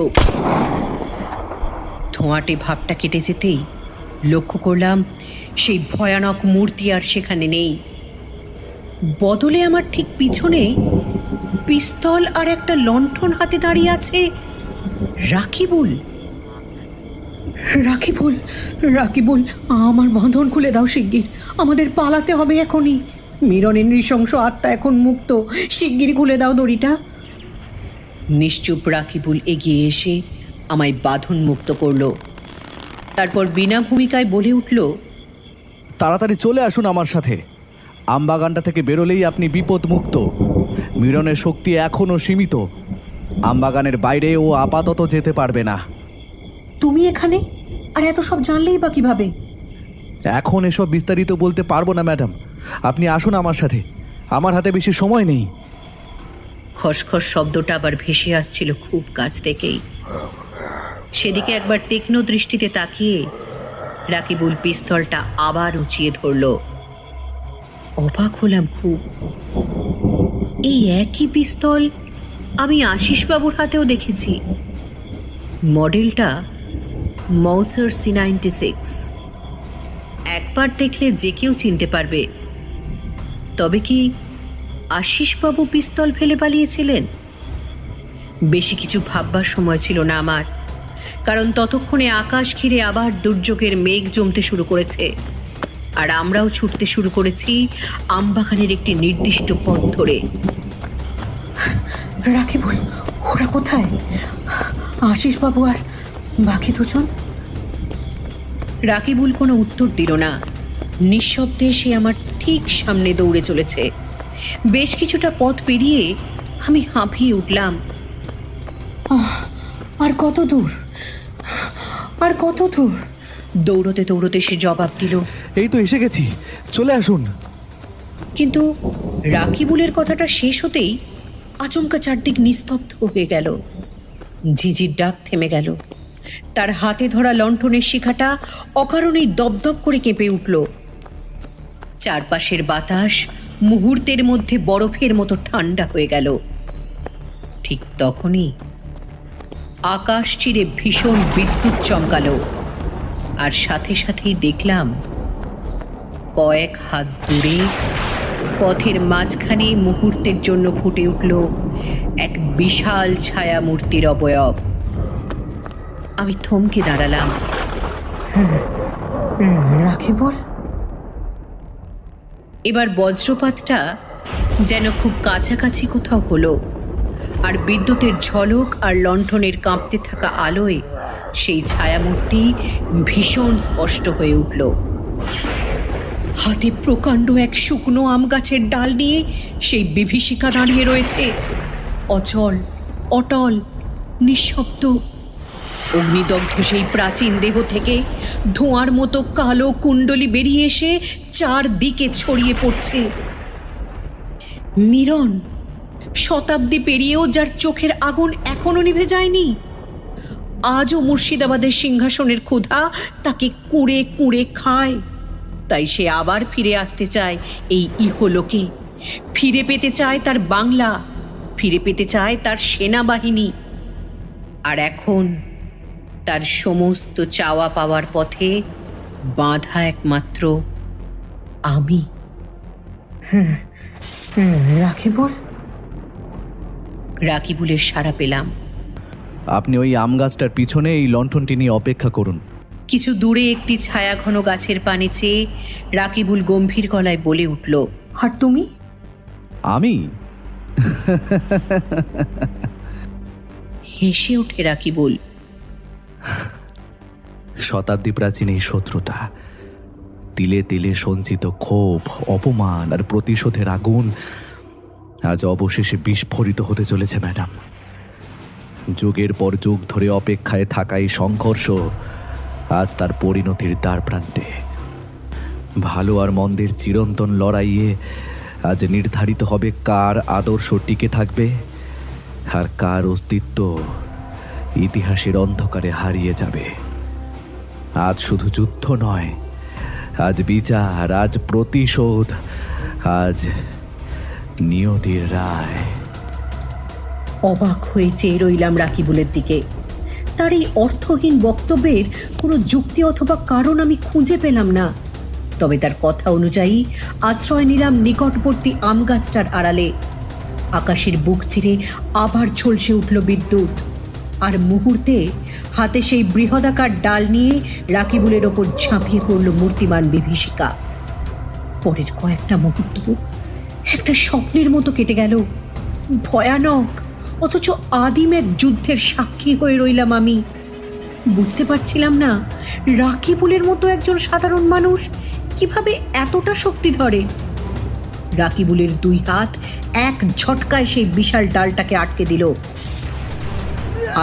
ধোঁয়াটে ভাবটা কেটে যেতেই লক্ষ্য করলাম সেই ভয়ানক মূর্তি আর সেখানে নেই। বদলে আমার ঠিক পিছনে পিস্তল আর একটা লণ্ঠন হাতে দাঁড়িয়ে আছে রাকিবুল। রাকিবুল, রাকিবুল, আমার বাঁধন খুলে দাও শিগগির, আমাদের পালাতে হবে এখনই। মিরনের নৃশংস আত্মা এখন মুক্ত, শিগগির খুলে দাও দড়িটা। নিশ্চুপ রাকিবুল এগিয়ে এসে আমায় বাঁধন মুক্ত করল। তারপর বিনা ভূমিকায় বলে উঠল, তাড়াতাড়ি চলে আসুন আমার সাথে। আমবাগানটা থেকে বেরোলেই আপনি বিপদ মুক্ত। মিরনের শক্তি এখনও সীমিত। আমবাগানের বাইরে ও আপাতত যেতে পারবে না। তুমি এখানে আর এত সব জানলেই বা কিভাবে? এখন এসব বিস্তারিত বলতে পারবো না ম্যাডাম, আপনি আসুন আমার সাথে, আমার হাতে বেশি সময় নেই। খসখস শব্দটা আবার ভেসে আসছিল খুব কাছ থেকেই। সেদিকে একবার তীক্ষ্ণ দৃষ্টিতে তাকিয়ে রাকিবুল পিস্তলটা আবার উঁচিয়ে ধরল। অবাক হলাম খুব। এই একই পিস্তল আমি আশিসবাবুর হাতেও দেখেছি। মডেলটা মৌসার C96। একবার দেখলে যে কেউ চিনতে পারবে। তবে কি আশিসবাবু পিস্তল ফেলে পালিয়েছিলেন? বেশি কিছু ভাববার সময় ছিল না আমার, কারণ ততক্ষণে আকাশ ঘিরে আবার দুর্যোগের মেঘ জমতে শুরু করেছে, আর আমরাও ছুটতে শুরু করেছি আমবাগানের একটি নির্দিষ্ট পথ ধরে। রাকিবুল, ওরা কোথায়? আশিসবাবু আর বাকি দুজন? রাকিবুল কোনো উত্তর দিল না। নিঃশব্দে সে আমার ঠিক সামনে দৌড়ে চলেছে। বেশ কিছুটা পথ পেরিয়ে আমি হাঁপিয়ে উঠলাম। আর কত দূর? আর কত দূর? দৌড়তে দৌড়তে সে জবাব দিল, এই তো এসে গেছি, চলে আসুন। কিন্তু রাকিবুলের কথাটা শেষ হতেই আচমকা চারদিক নিস্তব্ধ হয়ে গেল। ঝিঝির ডাক থেমে গেল। তার হাতে ধরা লণ্ঠনের শিখাটা অকারণেই দপদপ করে কেঁপে উঠল। চারপাশের বাতাস মুহূর্তের মধ্যে বরফের মতো ঠান্ডা হয়ে গেল। ঠিক তখনই আকাশ চিরে ভীষণ বিদ্যুৎ চমকালো, আর সাথে সাথেই দেখলাম কয়েক হাত দূরে পথের মাঝখানে মুহূর্তের জন্য ফুটে উঠল এক বিশাল ছায়া মূর্তির অবয়ব। আমি থমকে দাঁড়ালাম। রাকিবুল? এবার বজ্রপাতটা যেন খুব কাছাকাছি কোথাও হলো, আর বিদ্যুতের ঝলক আর লণ্ঠনের কাঁপতে থাকা আলোয় সেই ছায়ামূর্তি ভীষণ স্পষ্ট হয়ে উঠল। হাতে প্রকাণ্ড এক শুকনো আম গাছের ডাল নিয়ে সেই বিভীষিকা দাঁড়িয়ে রয়েছে, অচল, অটল, নিঃশব্দ। অগ্নিদগ্ধ সেই প্রাচীন দেহ থেকে ধোঁয়ার মতো কালো কুণ্ডলি বেরিয়ে এসে চারদিকে ছড়িয়ে পড়ছে। মিরন, শতাব্দী পেরিয়েও যার চোখের আগুন এখনো নিভে যায়নি। আজও মুর্শিদাবাদের সিংহাসনের ক্ষুধা তাকে কুঁড়ে কুঁড়ে খায়। তাই সে আবার ফিরে আসতে চায় এই ইহলোকে, ফিরে পেতে চায় তার বাংলা, ফিরে পেতে চায় তার সেনাবাহিনী। আর এখন তার সমস্ত চাওয়া পাওয়ার পথে বাঁধা একমাত্র আমি। রাকিবুল? রাকিবুলের সাড়া পেলাম। আপনি ওই আম গাছটার পিছনে এই লণ্ঠনটি নিয়ে অপেক্ষা করুন। কিছু দূরে একটি ছায়া ঘন গাছের পানে চেয়ে রাকিবুল গম্ভীর গলায় বলে উঠল, আর তুমি? আমি? হেসে ওঠে রাকিবুল। শতাব্দী প্রাচীন এই শত্রুতা, তিলে তিলে সঞ্চিত ক্ষোভ, অপমান আর প্রতিশোধের আগুন আজ অবশেষে বিস্ফোরিত হতে চলেছে ম্যাডাম। যুগের পর যুগ ধরে অপেক্ষায় থাকা এই সংঘর্ষ আজ তার পরিণতির দ্বার প্রান্তে। ভালো আর মন্দের চিরন্তন লড়াইয়ে আজ নির্ধারিত হবে কার আদর্শ টিকে থাকবে আর কার অস্তিত্ব ইতিহাসের অন্ধকারে হারিয়ে যাবে। আজ শুধু যুদ্ধ নয়, আজ বিচার, আজ প্রতিশোধ, আজ নিয়তির রায়। অবাক হয়ে চেয়ে রইলাম রাকিবুলের দিকে। তার এই অর্থহীন বক্তব্যের কোনো যুক্তি অথবা কারণ আমি খুঁজে পেলাম না। তবে তার কথা অনুযায়ী আশ্রয় নিলাম নিকটবর্তী আম গাছটার আড়ালে। আকাশের বুক চিরে আবার ঝলসে উঠল বিদ্যুৎ, আর মুহূর্তে হাতে সেই বৃহদাকার ডাল নিয়ে রাকিবুলের ওপর ঝাঁপিয়ে পড়ল মূর্তিমান বিভীষিকা। পরের কয়েকটা মুহূর্ত একটা স্বপ্নের মতো কেটে গেল। ভয়ানক অথচ আদিম এক যুদ্ধের সাক্ষী হয়ে রইলাম আমি। বুঝতে পারছিলাম না রাকিবুলের মতো একজন সাধারণ মানুষ কিভাবে এতটা শক্তি ধরে। রাকিবুলের দুই হাত এক ঝটকায় সেই বিশাল ডালটাকে আটকে দিল।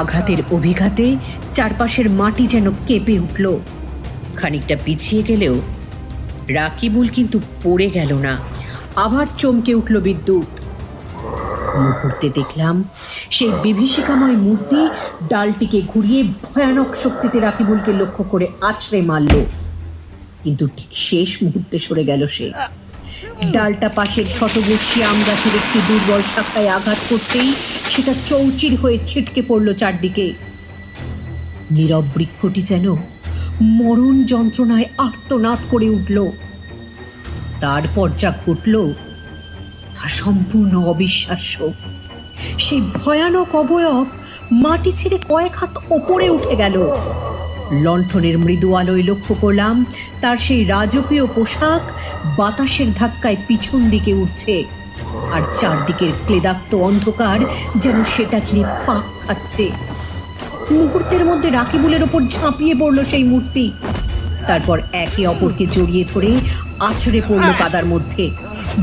আঘাতের অভিঘাতে চারপাশের মাটি যেন কেঁপে উঠল। খানিকটা পিছিয়ে গেলেও রাকিবুল কিন্তু পড়ে গেল না। আবার চমকে উঠল বিদ্যুৎ। মুহূর্তে দেখলাম সেই বিভীষিকাময় মূর্তি ডালটিকে ঘুরিয়ে ভয়ানক শক্তিতে রাকিবুলকে লক্ষ্য করে আছড়ে মারল। কিন্তু ঠিক শেষ মুহূর্তে সরে গেল সে। ডালটা পাশের শতবর্ষী আম গাছের একটি দুর্বল শাখায় আঘাত করতেই সেটা চৌচির হয়ে ছিটকে পড়ল চারদিকে। নীরব বৃক্ষটি যেন মরণ যন্ত্রণায় আর্তনাদ করে উঠল। তারপর যা ঘটল তা সম্পূর্ণ অবিশ্বাস্য। সেই ভয়ানক অবয়ব মাটি ছেড়ে কয়েক হাত ওপরে উঠে গেল। লণ্ঠনের মৃদু আলোয় লক্ষ্য করলাম তার সেই রাজকীয় পোশাক বাতাসের ধাক্কায় পিছন দিকে উঠছে, আর চারদিকের ক্লেদাক্ত অন্ধকার যেন সেটা ঘিরে পাক খাচ্ছে। মুহূর্তের মধ্যে রাকিবুলের ওপর ঝাঁপিয়ে পড়ল সেই মূর্তি। তারপর একে অপরকে জড়িয়ে ধরে আছড়ে পড়ল কাদার মধ্যে।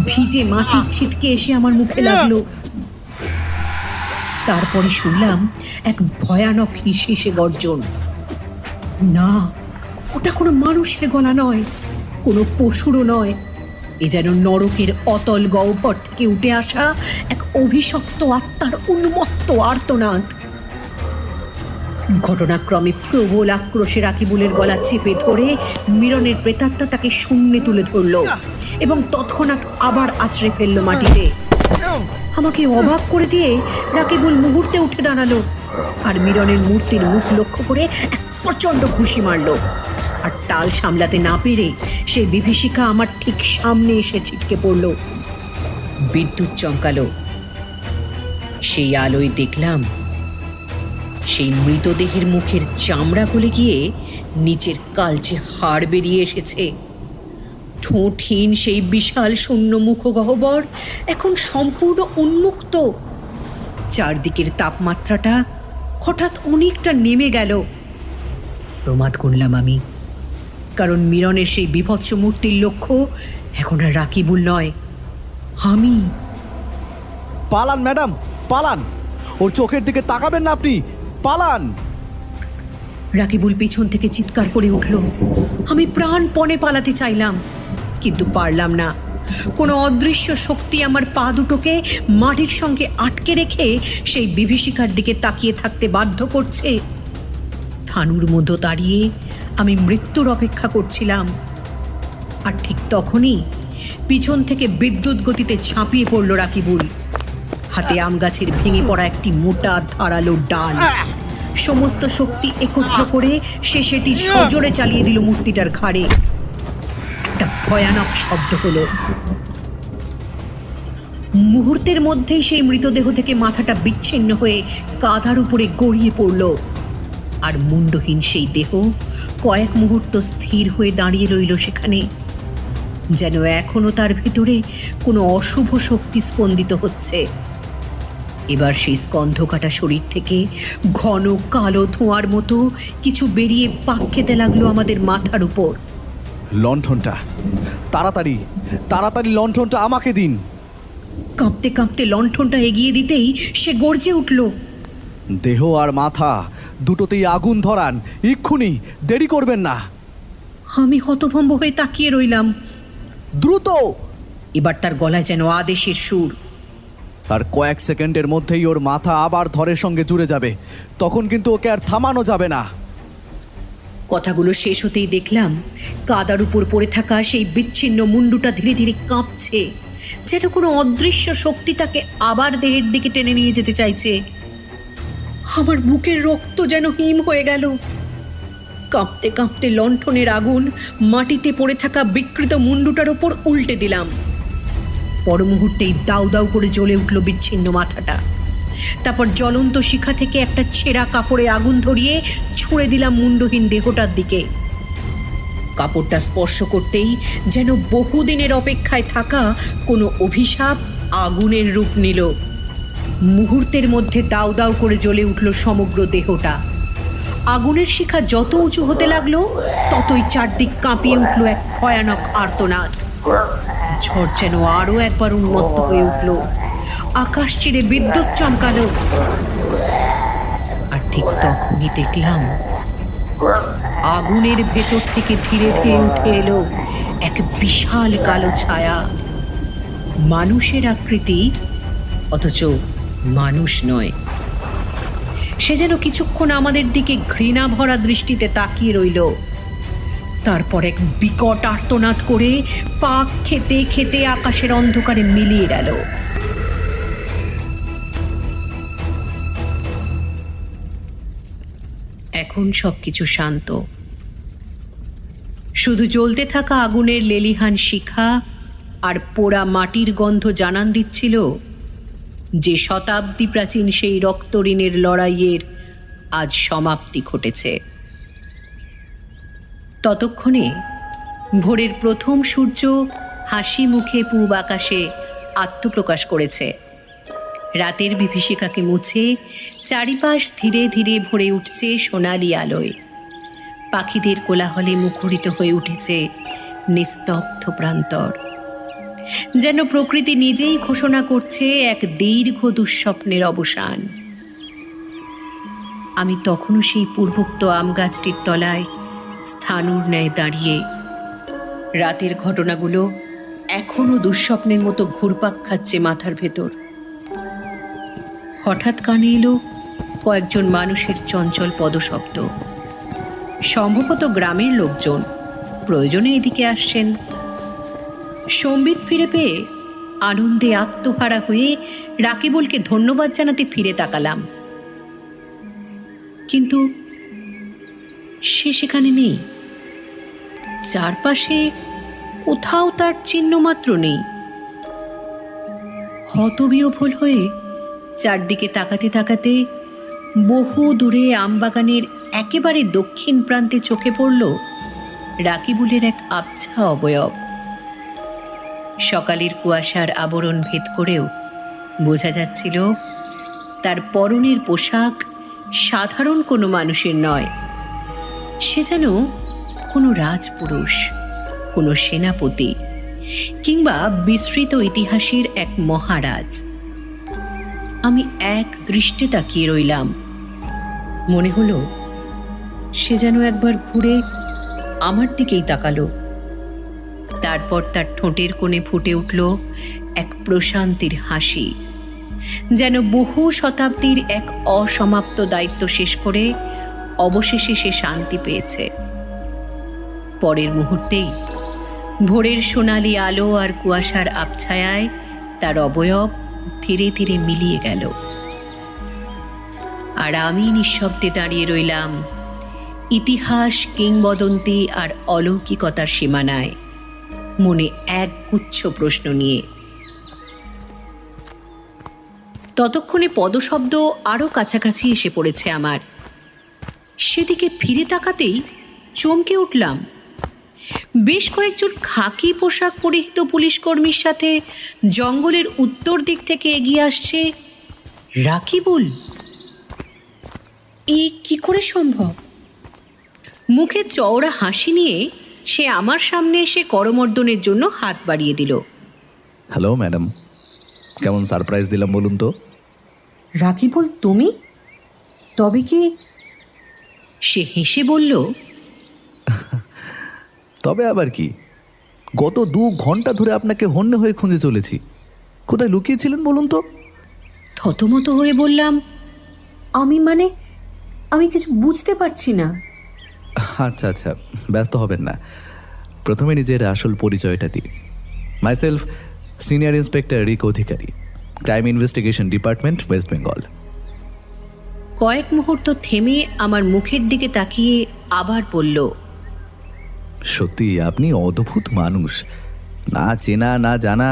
ভিজে মাটির ছিটকে এসে আমার মুখে লাগলো। তারপরে শুনলাম এক ভয়ানক হিসেসে গর্জন। না, ওটা কোনো মানুষের গলা নয়, কোনো পশুরও নয়। এ যেন নরকের অতল গহ্বর থেকে উঠে আসা এক অভিশপ্ত আত্মার উন্মত্ত আর্তনাদ। ঘটনাক্রমে প্রবল আক্রোশে রাকিবুলের গলা চেপে ধরে মিরনের প্রেতাত্মা তাকে শূন্যে তুলে ধরল এবং তৎক্ষণাৎ আবার আছড়ে ফেলল মাটিতে। আমাকে অবাক করে দিয়ে রাকিবুল মুহূর্তে উঠে দাঁড়ালো আর মিরনের মূর্তির মুখ লক্ষ্য করে এক প্রচন্ড ঘুষি মারল। আর টাল সামলাতে না পেরে সেই বিভীষিকা আমার ঠিক সামনে এসে ছিটকে পড়ল। বিদ্যুৎ চমকালো। সেই আলোয় দেখলাম সেই মৃতদেহের মুখের চামড়া গলে গিয়ে নিচের কালচে হাড় বেরিয়ে এসেছে। ঠোঁটহীন সেই বিশাল শূন্য মুখগহ্বর এখন সম্পূর্ণ উন্মুক্ত। চারদিকের তাপমাত্রাটা হঠাৎ অনেকটা নেমে গেল। প্রমাদ করলাম আমি, কারণ মিরনের সেই বিভৎস মূর্তির লক্ষ্য এখন আর রাকিবুল নয়, আমি। পালান ম্যাডাম, পালান! ওর চোখের দিকে তাকাবেন না আপনি, পালান! রাকিবুল পিছন থেকে চিৎকার করে উঠল। আমি প্রাণপণে পালাতে চাইলাম, কিন্তু পারলাম না। কোনো অদৃশ্য শক্তি আমার পা দুটোকে মাটির সঙ্গে আটকে রেখে সেই বিভীষিকার দিকে তাকিয়ে থাকতে বাধ্য করছে। স্থাণুর মধ্যে দাঁড়িয়ে আমি মৃত্যুর অপেক্ষা করছিলাম। আর ঠিক তখনই পিছন থেকে বিদ্যুৎ গতিতে ঝাঁপিয়ে পড়ল রাকিবুল। হাতে আম গাছের ভেঙে পড়া একটি মোটা ধারালো ডাল। সমস্ত শক্তি একত্র করে সে সেটি সজোরে চালিয়ে দিল মূর্তিটার ঘাড়ে। একটা ভয়ানক শব্দ হলো। মুহূর্তের মধ্যেই সেই মৃতদেহ থেকে মাথাটা বিচ্ছিন্ন হয়ে কাঁধার উপরে গড়িয়ে পড়ল। আর মুন্ডহীন সেই দেহ কয়েক মুহূর্ত স্থির হয়ে দাঁড়িয়ে রইল সেখানে, যেন এখনো তার ভিতরে কোনো অশুভ শক্তি স্পন্দিত হচ্ছে। এবার সেই স্কন্ধকাটা শরীর থেকে ঘন কালো ধোঁয়ার মতো কিছু বেরিয়ে পাক খেতে লাগলো আমাদের মাথার উপর। লণ্ঠনটা তাড়াতাড়ি, তাড়াতাড়ি লণ্ঠনটা আমাকে দিন! কাঁপতে কাঁপতে লণ্ঠনটা এগিয়ে দিতেই সে গর্জে উঠল। দেহ আর মাথা দুটোতেই আগুন ধরান, এক্ষুনি, দেরি করবেন না। আমি হতভম্ব হয়ে তাকিয়ে রইলাম। দ্রুত! এবার তার গলায় যেন আদেশের সুর। আর কয়েক সেকেন্ডের মধ্যেই ওর মাথা আবার ধরের সঙ্গে জুড়ে যাবে, তখন কিন্তু ওকে আর থামানো যাবে না। কথাগুলো শেষ হতেই দেখলাম কাদার উপর পড়ে থাকা সেই বিচ্ছিন্ন মুন্ডুটা ধীরে ধীরে কাঁপছে, যেন কোনো অদৃশ্য শক্তি তাকে আবার দেহের দিকে টেনে নিয়ে যেতে চাইছে। আমার বুকের রক্ত যেন হিম হয়ে গেল। কাঁপতে কাঁপতে লণ্ঠনের আগুন মাটিতে পড়ে থাকা বিকৃত মুন্ডুটার ওপর উল্টে দিলাম। পর মুহূর্তেই দাউ দাউ করে জ্বলে উঠল বিচ্ছিন্ন মাথাটা। তারপর জ্বলন্ত শিখা থেকে একটা ছেঁড়া কাপড়ে আগুন ধরিয়ে ছুঁড়ে দিলাম মুন্ডহীন দেহটার দিকে। কাপড়টা স্পর্শ করতেই যেন বহুদিনের অপেক্ষায় থাকা কোনো অভিশাপ আগুনের রূপ নিল। মুহূর্তের মধ্যে দাউ দাউ করে জ্বলে উঠল সমগ্র দেহটা। আগুনের শিখা যত উঁচু হতে লাগলো ততই চারদিক কাঁপিয়ে উঠল এক ভয়ানক আর্তনাদ। ঝড় যেন আরো একবার উন্মত্ত হয়ে উঠল। আকাশ চিরে বিদ্যুৎ চমকালো। আর ঠিক তখনই দেখলাম আগুনের ভেতর থেকে ধীরে ধীরে উঠে এলো এক বিশাল কালো ছায়া। মানুষের আকৃতি, অথচ মানুষ নয়। সে যেন কিছুক্ষণ আমাদের দিকে ঘৃণা ভরা দৃষ্টিতে তাকিয়ে রইল। তারপর এক বিকট আর্তনাদ করে পাক খেতে খেতে আকাশের অন্ধকারে মিলিয়ে গেল। এখন সবকিছু শান্ত, শুধু জ্বলতে থাকা আগুনের লেলিহান শিখা আর পোড়া মাটির গন্ধ জানান দিচ্ছিল যে শতাব্দী প্রাচীন সেই রক্তঋণের লড়াইয়ের আজ সমাপ্তি ঘটেছে। ততক্ষণে ভোরের প্রথম সূর্য হাসি মুখে পূব আকাশে আত্মপ্রকাশ করেছে। রাতের বিভীষিকাকে মুছে চারিপাশ ধীরে ধীরে ভরে উঠছে সোনালি আলোয়। পাখিদের কোলাহলে মুখরিত হয়ে উঠেছে নিস্তব্ধ প্রান্তর, যেন প্রকৃতি নিজেই ঘোষণা করছে এক দীর্ঘ দুঃস্বপ্নের অবসান। আমি তখনও সেই পূর্বোক্ত আম গাছটির তলায় স্থাণুর ন্যায় দাঁড়িয়ে। রাতের ঘটনাগুলো এখনো দুঃস্বপ্নের মতো ঘুরপাক খাচ্ছে মাথার ভেতর। হঠাৎ কানে এলো কয়েকজন মানুষের চঞ্চল পদশব্দ। সম্ভবত গ্রামের লোকজন প্রয়োজনে এদিকে আসছেন। সম্বিত ফিরে পেয়ে আনন্দে আত্মহারা হয়ে রাকিবুলকে ধন্যবাদ জানাতে ফিরে তাকালাম, কিন্তু সে সেখানে নেই। চারপাশে কোথাও তার চিহ্ন মাত্র নেই। হতবিহ্বল হয়ে চারদিকে তাকাতে তাকাতে বহু দূরে আমবাগানের একেবারে দক্ষিণ প্রান্তে চোখে পড়ল রাকিবুলের এক আবছা অবয়ব। সকালের কুয়াশার আবরণ ভেদ করেও বোঝা যাচ্ছিল তার পরনের পোশাক সাধারণ কোনো মানুষের নয়। সে যেন কোনো রাজপুরুষ, কোনো সেনাপতি কিংবা বিস্তৃত ইতিহাসের এক মহারাজ। আমি এক দৃষ্টে তাকিয়ে রইলাম। মনে হলো সে যেন একবার ঘুরে আমার দিকেই তাকালো। তারপর তার ঠোঁটের কোণে ফুটে উঠল এক প্রশান্তির হাসি, যেন বহু শতাব্দীর এক অসমাপ্ত দায়িত্ব শেষ করে অবশেষে সে শান্তি পেয়েছে। পরের মুহূর্তেই ভোরের সোনালি আলো আর কুয়াশার আবছায়ায় তার অবয়ব ধীরে ধীরে মিলিয়ে গেল। আর আমি নিঃশব্দে দাঁড়িয়ে রইলাম ইতিহাস, কিংবদন্তি আর অলৌকিকতার সীমানায়, মনে এক গুচ্ছ প্রশ্ন নিয়ে। ততক্ষণে পদশব্দ আরো কাছাকাছি এসে পড়েছে আমার। সেদিকে ফিরে তাকাতেই চমকে উঠলাম। বেশ কয়েকজন খাকি পোশাক পরিহিত পুলিশ কর্মীর সাথে জঙ্গলের উত্তর দিক থেকে এগিয়ে আসছে রাকিবুল। এ কি করে সম্ভব? মুখে চওড়া হাসি নিয়ে সে আমার সামনে এসে করমর্দনের জন্য হাত বাড়িয়ে দিল। হ্যালো ম্যাডাম, কেমন সারপ্রাইজ দিলাম বলুন তো? রাকিবুল, তুমি? তবে কি? সে হেসে বলল, তবে আবার কি, গত 2 ঘন্টা ধরে আপনাকে হন্যে হয়ে খুঁজে চলেছি। কোথায় লুকিয়েছিলেন বলুন তো? থতমত হয়ে বললাম, আমি কিছু বুঝতে পারছি না। আচ্ছা আচ্ছা, ব্যস্ত হবেন না। প্রথমে নিজের আসল পরিচয়টা দিই। Myself senior inspector Rik Adhikari, crime investigation department, west Bengal. কয়েক মুহূর্ত থেমে আমার মুখের দিকে তাকিয়ে আবার বলল, সত্যি আপনি অদ্ভুত মানুষ। না চেনা না জানা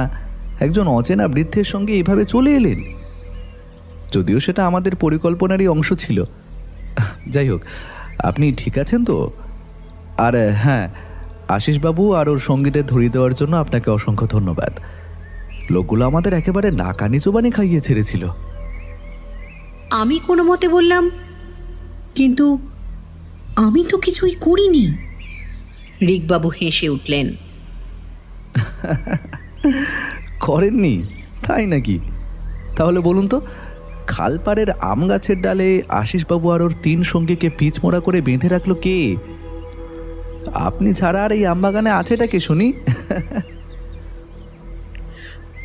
একজন অচেনা বৃদ্ধের সঙ্গে এইভাবে চলে এলেন। যদিও সেটা আমাদের পরিকল্পনারই অংশ ছিল। যাই হোক, আপনি ঠিক আছেন তো? আর হ্যাঁ, আশিসবাবু আর ওর সঙ্গীদের ধরিয়ে দেওয়ার জন্য আপনাকে অসংখ্য ধন্যবাদ। লোকগুলো আমাদের একেবারে নাকানি চোবানি খাইয়ে ছেড়েছিল। আমি কোনো মতে বললাম, কিন্তু আমি তো কিছুই করিনি। রিকবাবু হেসে উঠলেন। করেননি? তাই নাকি? তাহলে বলুন তো, খালপাড়ের আম গাছের ডালে আশিসবাবু আর ওর 3 সঙ্গীকে পিচমোড়া করে বেঁধে রাখলো কে? আপনি ছাড়া আর এই আমবাগানে আছেটা কে শুনি?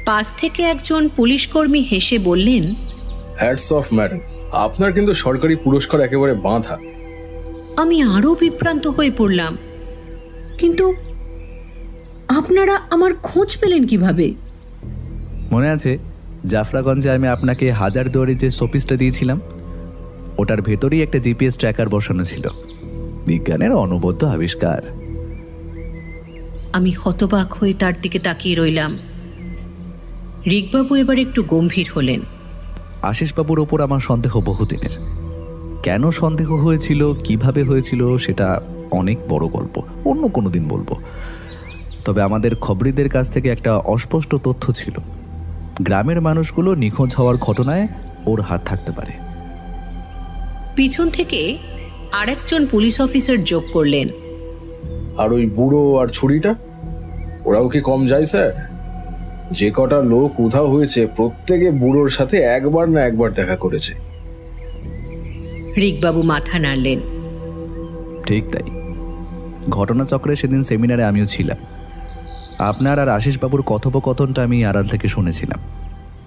পাশ থেকে একজন পুলিশ কর্মী হেসে বললেন, হ্যাটস অফ ম্যাডাম, আপনার কিন্তু সরকারি পুরস্কার একেবারে বাঁধা। আমি আরো বিভ্রান্ত হয়ে পড়লাম। কিন্তু আপনারা আমার খোঁজ পেলেন কিভাবে? মনে আছে জাফরাগঞ্জে আমি আপনাকে হাজার দুয়ারি যে শোপিসটা দিয়েছিলাম, ওটার ভেতরেই একটা জিপিএস ট্র্যাকার বসানো ছিল। বিজ্ঞানের অনবদ্য আবিষ্কার। আমি হতবাক হয়ে তার দিকে তাকিয়ে রইলাম। রিকবাবু এবার একটু গম্ভীর হলেন। আশিসবাবুর ওপর আমার সন্দেহ বহুদিনের। কেন সন্দেহ হয়েছিল, কিভাবে হয়েছিল, সেটা অনেক বড় গল্প, অন্য কোনো দিন বলবো। তবে আমাদের খবরিদের কাছ থেকে একটা অস্পষ্ট তথ্য ছিল, গ্রামের মানুষগুলো নিখোঁজ হওয়ার ঘটনায় ওর হাত থাকতে পারে। পিছন থেকে আরেকজন পুলিশ অফিসার যোগ করলেন, আর ওই বুড়ো আর ছুরিটা, ওরাও কি কম যায় স্যার? যে কটা লোক উধাও হয়েছে প্রত্যেকে বুড়োর সাথে একবার না একবার দেখা করেছে। রিকবাবু মাথা নাড়লেন। ঠিক তাই, ঘটনাচক্রে সেদিন সেমিনারে আমিও ছিলাম। আপনার আর আশিসবাবুর কথোপকথনটা আমি আড়াল থেকে শুনেছিলাম।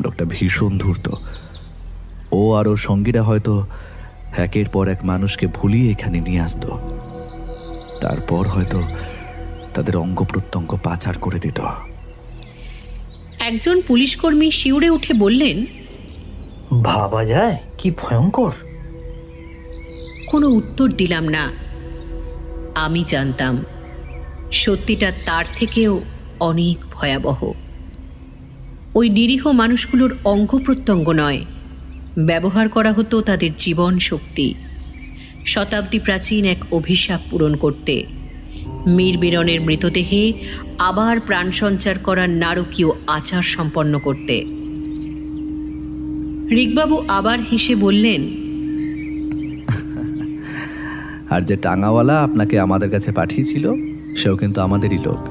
লোকটা ভীষণ ধূর্ত। ও আর ওর সঙ্গীরা হয়তো একের পর এক মানুষকে ভুলিয়ে এখানে নিয়ে আসতো, তারপর হয়তো তাদের অঙ্গ প্রত্যঙ্গ পাচার করে দিত। একজন পুলিশকর্মী শিউরে উঠে বললেন, ভাবা যায় কি ভয়ঙ্কর। কোনো উত্তর দিলাম না। আমি জানতাম সত্যিটা তার থেকেও অনেক ভয়াবহ। ওই নিরীহ মানুষগুলোর অঙ্গ প্রত্যঙ্গ নয়, ব্যবহার করা হতো তাদের জীবন শক্তি, শতাব্দী প্রাচীন এক অভিশাপ পূরণ করতে, মীর বিরনের মৃতদেহে আবার প্রাণ সঞ্চার করার নারকীয় আচার সম্পন্ন করতে। রিকবাবু আবার হেসে বললেন, আর যে টাঙ্গাওয়ালা আপনাকে আমাদের কাছে পাঠিয়েছিল সেও কিন্তু আমাদেরই লোক।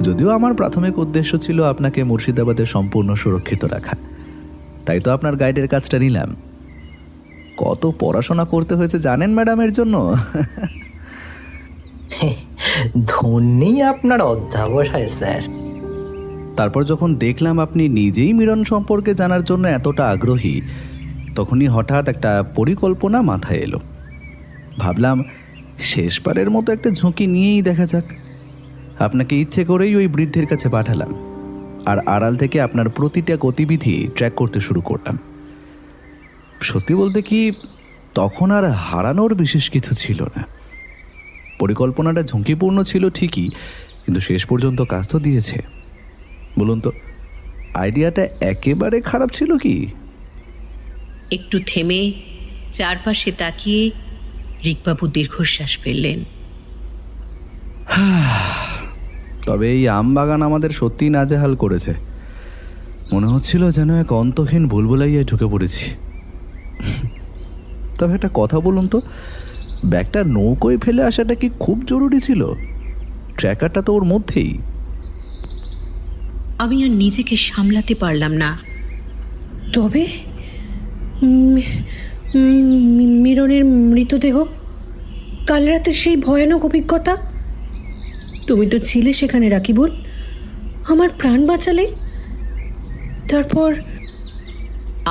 যদিও আমার প্রাথমিক উদ্দেশ্য ছিল আপনাকে মুর্শিদাবাদে সম্পূর্ণ সুরক্ষিত রাখা, তাই তো আপনার গাইডের কাজটা নিলাম। কত পড়াশোনা করতে হয়েছে জানেন ম্যাডামের জন্য? ধন্যই আপনার অধ্যাবসায় স্যার। তারপর যখন দেখলাম আপনি নিজেই মিরন সম্পর্কে জানার জন্য এতটা আগ্রহী, তখনই হঠাৎ একটা পরিকল্পনা মাথায় এলো। ভাবলাম শেষবারের মতো একটা ঝুঁকি নিয়েই দেখা যাক। আপনাকে ইচ্ছে করেই ওই বৃদ্ধের কাছে পাঠালাম, আর আড়াল থেকে আপনার প্রতিটা গতিবিধি ট্র্যাক করতে শুরু করলাম। সত্যি বলতে কি, তখন আর হারানোর বিশেষ কিছু ছিল না। পরিকল্পনাটা ঝুঁকিপূর্ণ ছিল ঠিকই, কিন্তু শেষ পর্যন্ত কাজ তো দিয়েছে। বলুন তো, আইডিয়াটা একেবারে খারাপ ছিল কি? একটু থেমে চারপাশে তাকিয়ে রিকবাবু দীর্ঘশ্বাস ফেললেন। তবে এই আম বাগান আমাদের সত্যিই নাজেহাল করেছে। মনে হচ্ছিল যেন এক অন্তহীন ভুলভুলাইয়ায় ঢুকে পড়েছি। তবে একটা কথা বলুন তো, ব্যাগটা নৌকোয় ফেলে আসাটা কি খুব জরুরি ছিল? ট্র্যাকারটা তো ওর মধ্যেই। আমি আর নিজেকে সামলাতে পারলাম না। তবে মিরনের মৃতদেহ, কাল রাতের সেই ভয়ানক অভিজ্ঞতা, তুমি তো ছিলে সেখানে রাকিবুল, আমার প্রাণ বাঁচালে। তারপর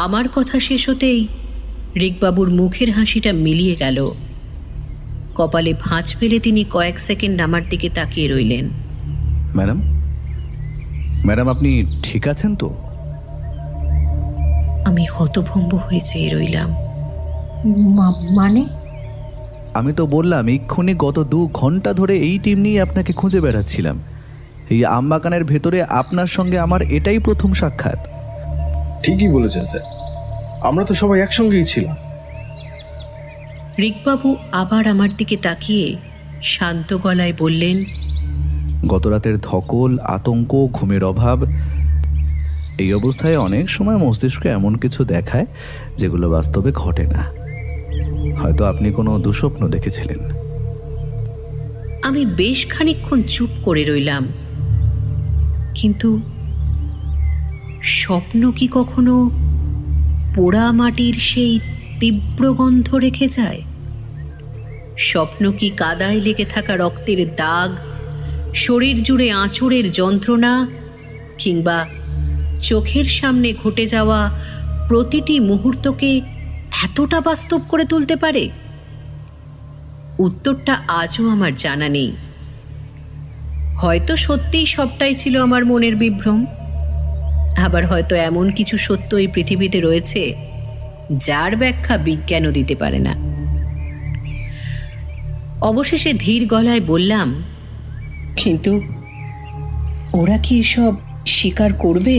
আমার কথা শেষ হতেই রিকবাবুর মুখের হাসিটা মিলিয়ে গেল। কপালে ভাঁজ ফেলে তিনি কয়েক সেকেন্ড আমার দিকে তাকিয়ে রইলেন। ম্যাডাম, ম্যাডাম আপনি ঠিক আছেন তো? আমি হতভম্ব হয়ে চেয়ে রইলাম। মানে আমি তো বললাম এক্ষুনি গত 2 ঘন্টা ধরে এই টিম নিয়ে আপনাকে খুঁজে বেড়াচ্ছিলাম। এই আমবাগানের ভেতরে আপনার সঙ্গে আমার এটাই প্রথম সাক্ষাৎ। ঠিকই বলেছেন স্যার, আমরা তো সবাই একসঙ্গেই ছিলাম। রিকবাবু আবার আমার দিকে তাকিয়ে শান্ত গলায় বললেন, গতরাতের ধকল, আতঙ্ক, ঘুমের অভাব, এই অবস্থায় অনেক সময় মস্তিষ্ক এমন কিছু দেখায় যেগুলো বাস্তবে ঘটে না। হয়তো আপনি কোনো দুঃস্বপ্ন দেখেছিলেন। আমি বেশ খানিকক্ষণ চুপ করে রইলাম। কিন্তু স্বপ্ন কি কখনো পোড়া মাটির সেই তীব্র গন্ধ রেখে যায়? স্বপ্ন কি কাদায় লেগে থাকা রক্তের দাগ, শরীর জুড়ে আঁচড়ের যন্ত্রণা, কিংবা চোখের সামনে ঘটে যাওয়া প্রতিটি মুহূর্তকে এতটা বাস্তব করে তুলতে পারে? উত্তরটা আজও আমার জানা নেই। হয়তো সত্যিই সবটাই ছিল আমার মনের বিভ্রম, আবার হয়তো এমন কিছু সত্য এই পৃথিবীতে রয়েছে যার ব্যাখ্যা বিজ্ঞানও দিতে পারে না। অবশেষে ধীর গলায় বললাম, কিন্তু ওরা কি এসব স্বীকার করবে?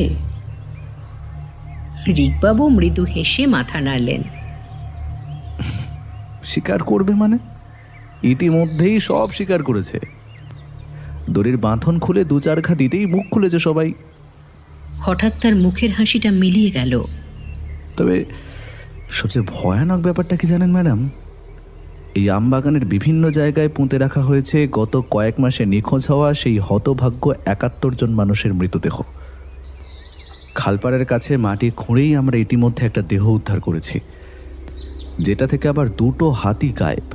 রিকবাবু মৃদু হেসে মাথা নাড়লেন। স্বীকার করবে মানে? ইতিমধ্যেই সব স্বীকার করেছে। দড়ির বাঁধন খুলে 2-4 ঘা দিতেই মুখ খুলেছে সবাই। হঠাৎ তার মুখের হাসিটা মিলিয়ে গেল। তবে সবচেয়ে ভয়ানক ব্যাপারটা কি জানেন ম্যাডাম? এই আমবাগানের বিভিন্ন জায়গায় পুঁতে রাখা হয়েছে গত কয়েক মাসে নিখোঁজ হওয়া সেই হতভাগ্য 71 জন মানুষের মৃতদেহ। খালপাড়ের কাছে মাটি খুঁড়েই আমরা ইতিমধ্যে একটা দেহ উদ্ধার করেছি, যেটা থেকে আবার 2টো হাতি গায়েব।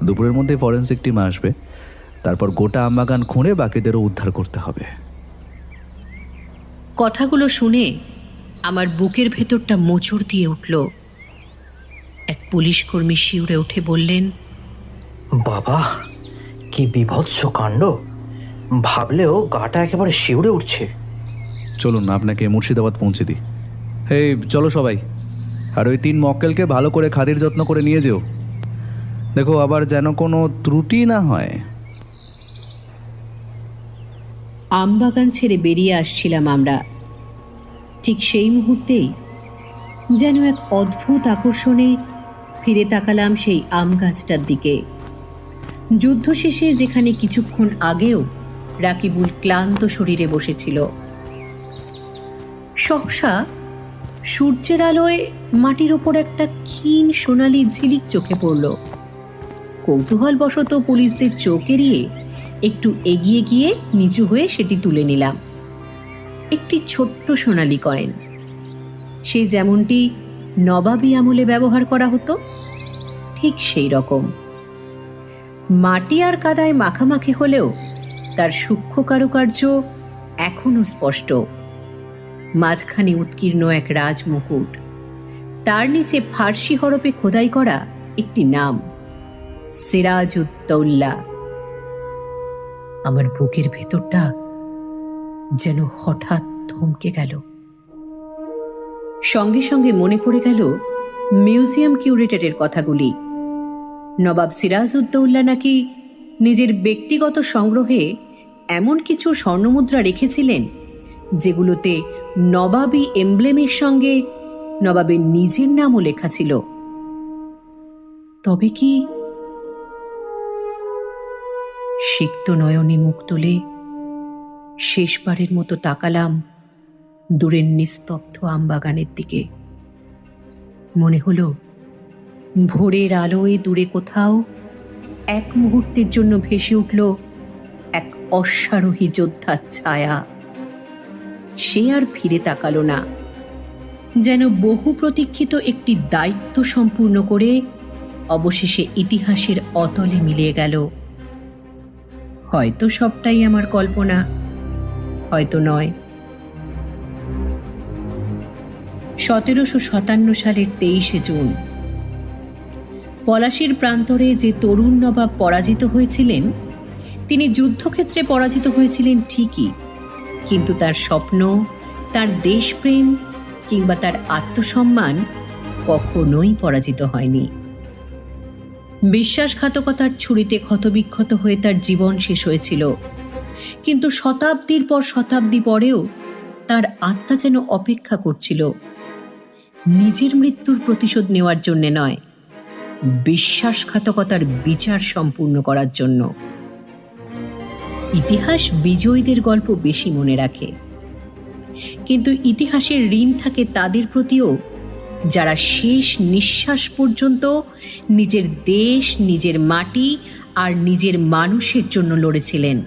দুপুরের মধ্যে ফরেন্সিক টিম আসবে, তারপর গোটা আমবাগান খুঁড়ে বাকিদেরও উদ্ধার করতে হবে। কথাগুলো শুনে আমার বুকের ভেতরটা মোচড় দিয়ে উঠল। এক পুলিশ কর্মী শিউরে উঠে বললেন, বাবা, কি বিভৎস কাণ্ড! ভাবলেও গাটা একেবারে শিউরে উঠছে। চলুন আপনাকে মুর্শিদাবাদ পৌঁছে দিই। এই চলো সবাই, আর ওই 3 মক্কেলকে ভালো করে খাতির যত্ন করে নিয়ে যেও। দেখো আবার যেন কোনো ত্রুটি না হয়। আমবাগান ছেড়ে বেরিয়ে আসছিলাম আমরা। ঠিক সেই মুহূর্তেই যেন এক অদ্ভুত আকর্ষণে ফিরে তাকালাম সেই আম গাছটার দিকে। যুদ্ধ শেষে যেখানে কিছুক্ষণ আগেও রাকিবুল ক্লান্ত শরীরে বসেছিল, সহসা সূর্যের আলোয় মাটির ওপর একটা ক্ষীণ সোনালি ঝিলিক চোখে পড়ল। কৌতূহলবশত পুলিশদের চোখ এড়িয়ে একটু এগিয়ে গিয়ে নিচু হয়ে সেটি তুলে নিলাম। একটি ছোট্ট সোনালি কয়েন, সে যেমনটি নবাবী আমলে ব্যবহার করা হতো ঠিক সেই রকম। মাটি আর কাদায় মাখামাখি হলেও তার সূক্ষ্ম কারুকার্য এখনো স্পষ্ট। মাঝখানে উৎকীর্ণ এক রাজমুকুট, তার নিচে ফার্সি হরফে খোদাই করা একটি নাম, সিরাজউদ্দৌলা। আমার বুকের ভেতরটা যেন হঠাৎ থমকে গেল। সঙ্গে সঙ্গে মনে পড়ে গেল মিউজিয়াম কিউরেটরের কথাগুলি। নবাব সিরাজউদ্দৌলা নাকি নিজের ব্যক্তিগত সংগ্রহে এমন কিছু স্বর্ণমুদ্রা রেখেছিলেন যেগুলোতে নবাবী এমব্লেমের সঙ্গে নবাবের নিজের নামও লেখা ছিল। তবে কি? সিক্ত নয়নে মুখ তুলে শেষবারের মতো তাকালাম দূরের নিস্তব্ধ আমবাগানের দিকে। মনে হলো ভোরের আলোয় দূরে কোথাও এক মুহূর্তের জন্য ভেসে উঠল এক অশ্বারোহী যোদ্ধার ছায়া। সে আর ফিরে তাকালো না, যেন বহু প্রতীক্ষিত একটি দায়িত্ব সম্পূর্ণ করে অবশেষে ইতিহাসের অতলে মিলিয়ে গেল। হয়তো সবটাই আমার কল্পনা, হয়তো নয়। 1757 সালের 23শে জুন পলাশীর প্রান্তরে যে তরুণ নবাব পরাজিত হয়েছিলেন, তিনি যুদ্ধক্ষেত্রে পরাজিত হয়েছিলেন ঠিকই, কিন্তু তার স্বপ্ন, তার দেশপ্রেম কিংবা তার আত্মসম্মান কখনোই পরাজিত হয়নি। বিশ্বাসঘাতকতার ছুরিতে ক্ষতবিক্ষত হয়ে তার জীবন শেষ হয়েছিল, কিন্তু শতাব্দীর পর শতাব্দী পরেও তার আত্মা যেন অপেক্ষা করছিল, নিজের মৃত্যুর প্রতিশোধ নেওয়ার জন্যে নয়, বিশ্বাসঘাতকতার বিচার সম্পূর্ণ করার জন্য। ইতিহাস বিজয়ীদের গল্প বেশি মনে রাখে, কিন্তু ইতিহাসের ঋণ থাকে তাদের প্রতিও যারা শেষ নিঃশ্বাস পর্যন্ত নিজের দেশ, নিজের মাটি আর নিজের মানুষের জন্য লড়েছিলেন।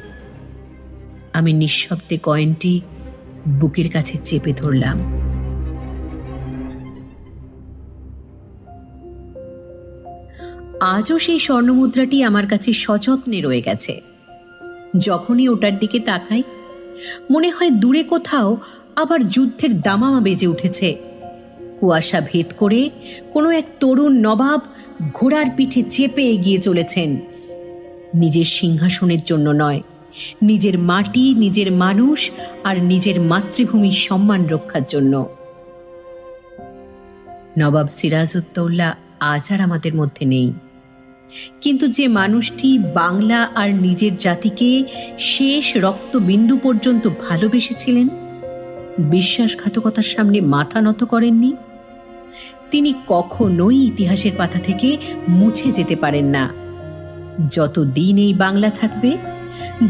আমি নিঃশব্দে কয়েনটি বুকের কাছে চেপে ধরলাম। আজও সেই স্বর্ণমুদ্রাটি আমার কাছে সযত্নে রয়ে গেছে। যখনই ওটার দিকে তাকাই, মনে হয় দূরে কোথাও আবার যুদ্ধের দামামা বেজে উঠেছে। কুয়াশা ভেদ করে কোনো এক তরুণ নবাব ঘোড়ার পিঠে চেপে এগিয়ে চলেছেন, নিজের সিংহাসনের জন্য নয়, নিজের মাটি, নিজের মানুষ আর নিজের মাতৃভূমির সম্মান রক্ষার জন্য। নবাব সিরাজউদ্দৌলা আজ আর আমাদের মধ্যে নেই, কিন্তু যে মানুষটি বাংলা আর নিজের জাতিকে শেষ রক্তবিন্দু পর্যন্ত ভালোবেসেছিলেন, বিশ্বাসঘাতকতার সামনে মাথা নত করেননি, তিনি কখনোই ইতিহাসের পাতা থেকে মুছে যেতে পারেন না। যতদিন এই বাংলা থাকবে,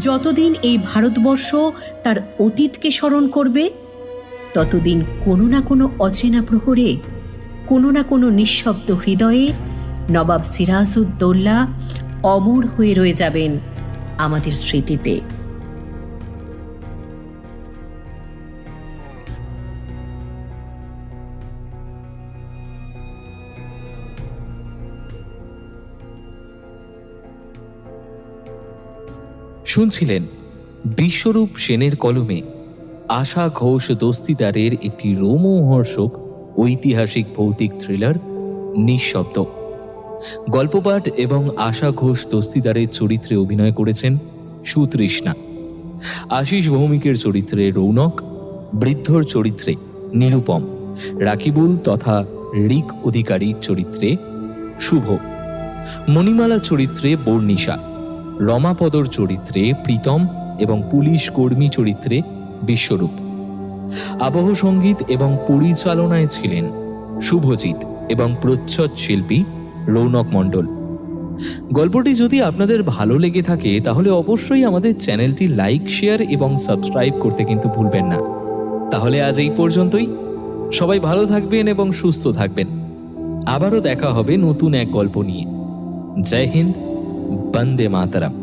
যতদিন এই ভারতবর্ষ তার অতীতকে স্মরণ করবে, ততদিন কোনো না কোনো অচেনা প্রহরে, কোনো না কোনো নিঃশব্দ হৃদয়ে নবাব সিরাজউদ্দৌলা অমর হয়ে রয়ে যাবেন আমাদের স্মৃতিতে। শুনছিলেন বিশ্বরূপ সেনের কলমে আশা ঘোষ দস্তিদারের একটি রোমহর্ষক ঐতিহাসিক ভৌতিক থ্রিলার নিঃশব্দ। গল্পপাঠ এবং আশা ঘোষ দস্তিদারের চরিত্রে অভিনয় করেছেন সুতৃষ্ণা, আশিস ভৌমিকের চরিত্রে রৌনক, বৃদ্ধর চরিত্রে নিরুপম, রাকিবুল তথা রিক অধিকারীর চরিত্রে শুভ, মণিমালা চরিত্রে বর্ণিশা, রমাপদর চরিত্রে প্রীতম এবং পুলিশ কর্মী চরিত্রে বিশ্বরূপ। আবহ সঙ্গীত এবং পরিচালনায় ছিলেন শুভজিৎ এবং প্রচ্ছদ শিল্পী রৌনক মণ্ডল। গল্পটি যদি আপনাদের ভালো লেগে থাকে তাহলে অবশ্যই আমাদের চ্যানেলটি লাইক, শেয়ার এবং সাবস্ক্রাইব করতে কিন্তু ভুলবেন না। তাহলে আজ এই পর্যন্তই। সবাই ভালো থাকবেন এবং সুস্থ থাকবেন। আবারও দেখা হবে নতুন এক গল্প নিয়ে। জয় হিন্দ, বন্দে মাতরম।